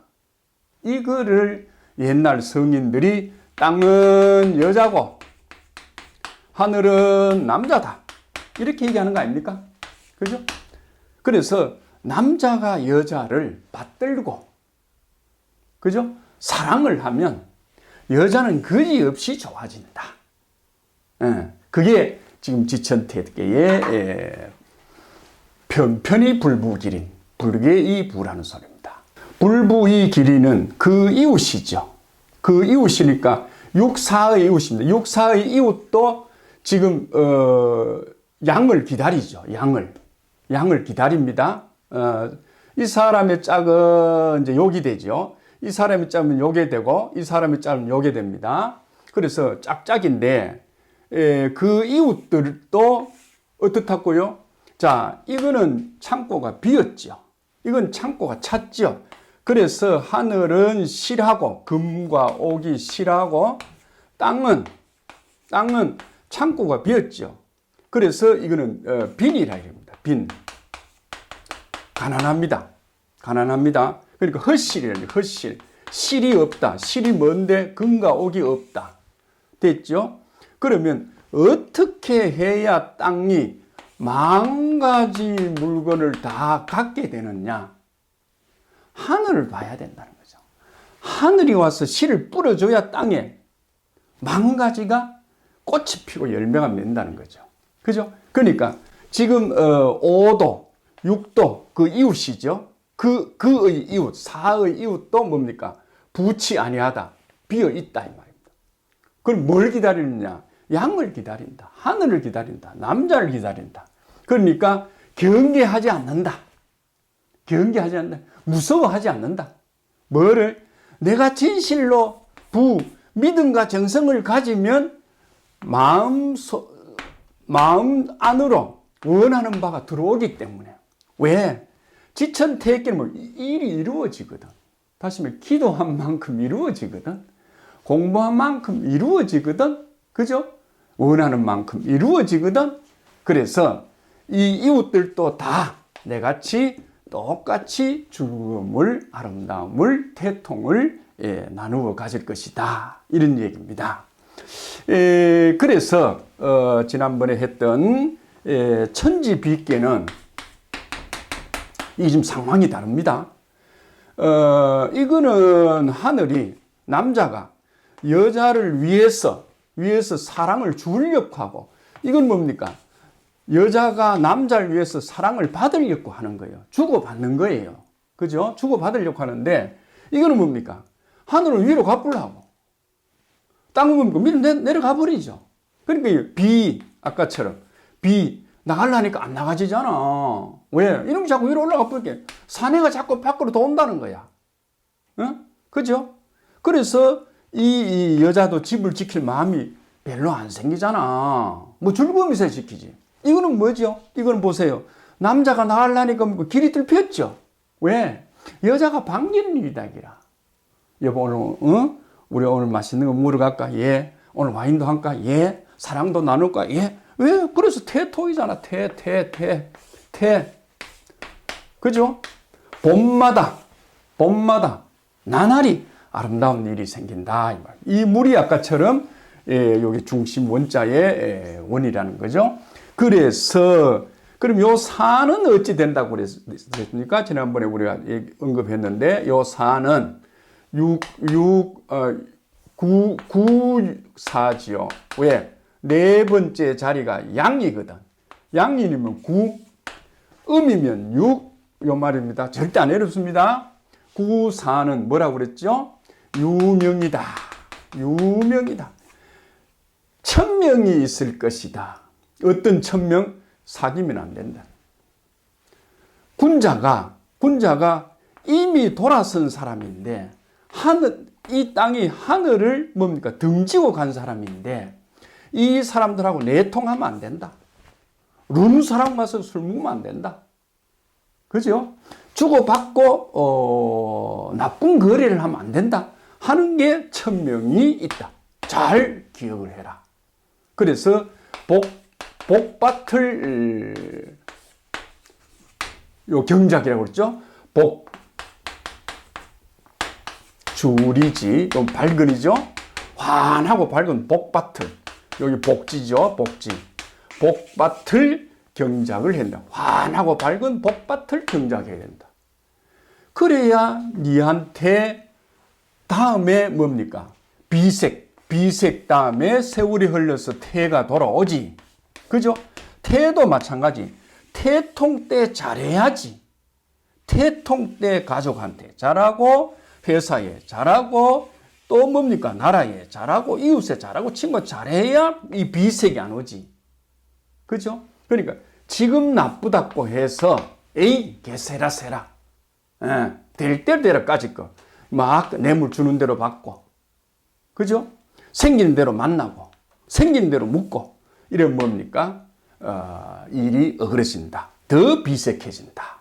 이거를 옛날 성인들이 땅은 여자고 하늘은 남자다. 이렇게 얘기하는 거 아닙니까? 그죠? 그래서 남자가 여자를 받들고, 그죠? 사랑을 하면 여자는 거지없이 좋아진다. 그게 지금 지천태계의 편편히 불부기린, 불계의 부라는 소리입니다. 불부의 기린은 그 이웃이죠. 그 이웃이니까 육사의 이웃입니다. 육사의 이웃도 지금 양을 기다리죠. 양을 기다립니다. 이 사람의 짝은 이제 욕이 되죠. 이 사람의 짝은 욕이 되고 이 사람의 짝은 욕이 됩니다. 그래서 짝짝인데 그 이웃들도 어떻다고요? 자, 이거는 창고가 비었죠. 이건 창고가 찼죠. 그래서 하늘은 실하고 금과 옥이 실하고 땅은 창고가 비었죠. 그래서 이거는 빈이라 이럽니다. 빈. 가난합니다. 그러니까 헛실이라는 헛실. 실이 없다. 실이 뭔데 금과 옥이 없다. 됐죠? 그러면 어떻게 해야 땅이 10,000가지 물건을 다 갖게 되느냐? 하늘을 봐야 된다는 거죠. 하늘이 와서 실을 뿌려줘야 땅에 10,000가지가 꽃이 피고 열매가 맺는다는 거죠. 그죠? 그러니까 지금 5도, 6도 그 이웃이죠. 그의 이웃, 4의 이웃도 뭡니까? 부치 아니하다. 비어 있다 이 말입니다. 그럼 뭘 기다리느냐? 양을 기다린다. 하늘을 기다린다. 남자를 기다린다. 그러니까 경계하지 않는다. 무서워하지 않는다. 뭐를? 내가 진실로 믿음과 정성을 가지면 마음 안으로 원하는 바가 들어오기 때문에. 왜? 지천태계는 일이 이루어지거든. 다시 말해 기도한 만큼 이루어지거든. 공부한 만큼 이루어지거든. 그죠? 원하는 만큼 이루어지거든. 그래서 이 이웃들도 다 내같이 똑같이 죽음을, 아름다움을, 태통을 나누어 가질 것이다. 이런 얘기입니다. 그래서 지난번에 했던 천지비계는 이 지금 상황이 다릅니다. 이거는 하늘이 남자가 여자를 위해서 사랑을 주려고 하고, 이건 뭡니까? 여자가 남자를 위해서 사랑을 받으려고 하는 거예요. 주고받는 거예요. 그죠? 주고받으려고 하는데, 이거는 뭡니까? 하늘을 위로 가보려고. 땅은 뭡니까? 밑으로 내려가 버리죠. 그러니까 아까처럼 나가려니까 안 나가지잖아. 왜? 이놈이 자꾸 위로 올라가 버리게. 사내가 자꾸 밖으로 돈다는 거야. 응? 그죠? 그래서 이 여자도 집을 지킬 마음이 별로 안 생기잖아. 뭐 즐거움이서 지키지. 이거는 뭐죠? 이거는 보세요. 남자가 나가려니까 길이 뚫혔죠. 왜? 여자가 반기는 일이다, 기라. 여보, 오늘, 우리 오늘 맛있는 거 먹으러 갈까? 예. 오늘 와인도 할까? 예. 사랑도 나눌까? 예. 왜? 그래서 태토이잖아. 태. 그죠? 봄마다 나날이 아름다운 일이 생긴다. 이 물이 아까처럼 여기 중심 원자의 원이라는 거죠. 그래서 그럼 요 사는 어찌 된다고 그랬습니까? 지난번에 우리가 언급했는데 요 사는 9사지요. 왜? 네 번째 자리가 양이거든. 양이면 9, 음이면 6, 요 말입니다. 절대 안 어렵습니다. 9사는 뭐라고 그랬죠? 유명이다. 천명이 있을 것이다. 어떤 천명? 사귀면 안 된다. 군자가 이미 돌아선 사람인데, 이 땅이 하늘을 뭡니까? 등지고 간 사람인데, 이 사람들하고 내통하면 안 된다. 룸 사람 가서 술 먹으면 안 된다. 그죠? 주고받고, 나쁜 거래를 하면 안 된다. 하는 게 천명이 있다. 잘 기억을 해라. 그래서 복밭을 요 경작이라고 그랬죠. 줄이지, 좀 밝은이죠. 환하고 밝은 복밭을, 여기 복지죠. 복밭을 경작을 한다. 환하고 밝은 복밭을 경작해야 된다. 그래야 니한테 다음에 뭡니까? 비색 다음에 세월이 흘러서 태가 돌아오지. 그죠? 태도 마찬가지. 태통 때 잘해야지. 태통 때 가족한테 잘하고, 회사에 잘하고, 또 뭡니까? 나라에 잘하고, 이웃에 잘하고, 친구 잘해야 이 비색이 안 오지. 그죠? 그러니까 지금 나쁘다고 해서 에이 개세라 될 대로 되라까지 거 막 뇌물 주는 대로 받고, 그죠? 생기는 대로 만나고, 생기는 대로 묻고, 이러면 뭡니까? 일이 어그러진다. 더 비색해진다.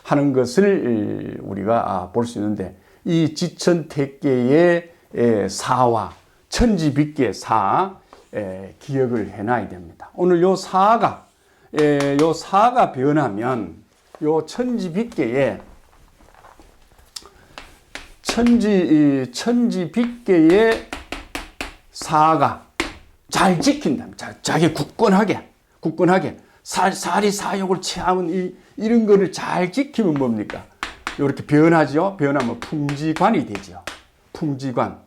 하는 것을 우리가 볼 수 있는데, 이 지천택계의 사와 천지빅계 사 기억을 해놔야 됩니다. 오늘 요 사가 변하면 요 천지빅계의 천지빅계의 사가 잘 지킨다. 자기 굳건하게 사리 사욕을 취하면 이런 거를 잘 지키면 뭡니까? 이렇게 변하죠. 변하면 풍지관이 되죠. 풍지관.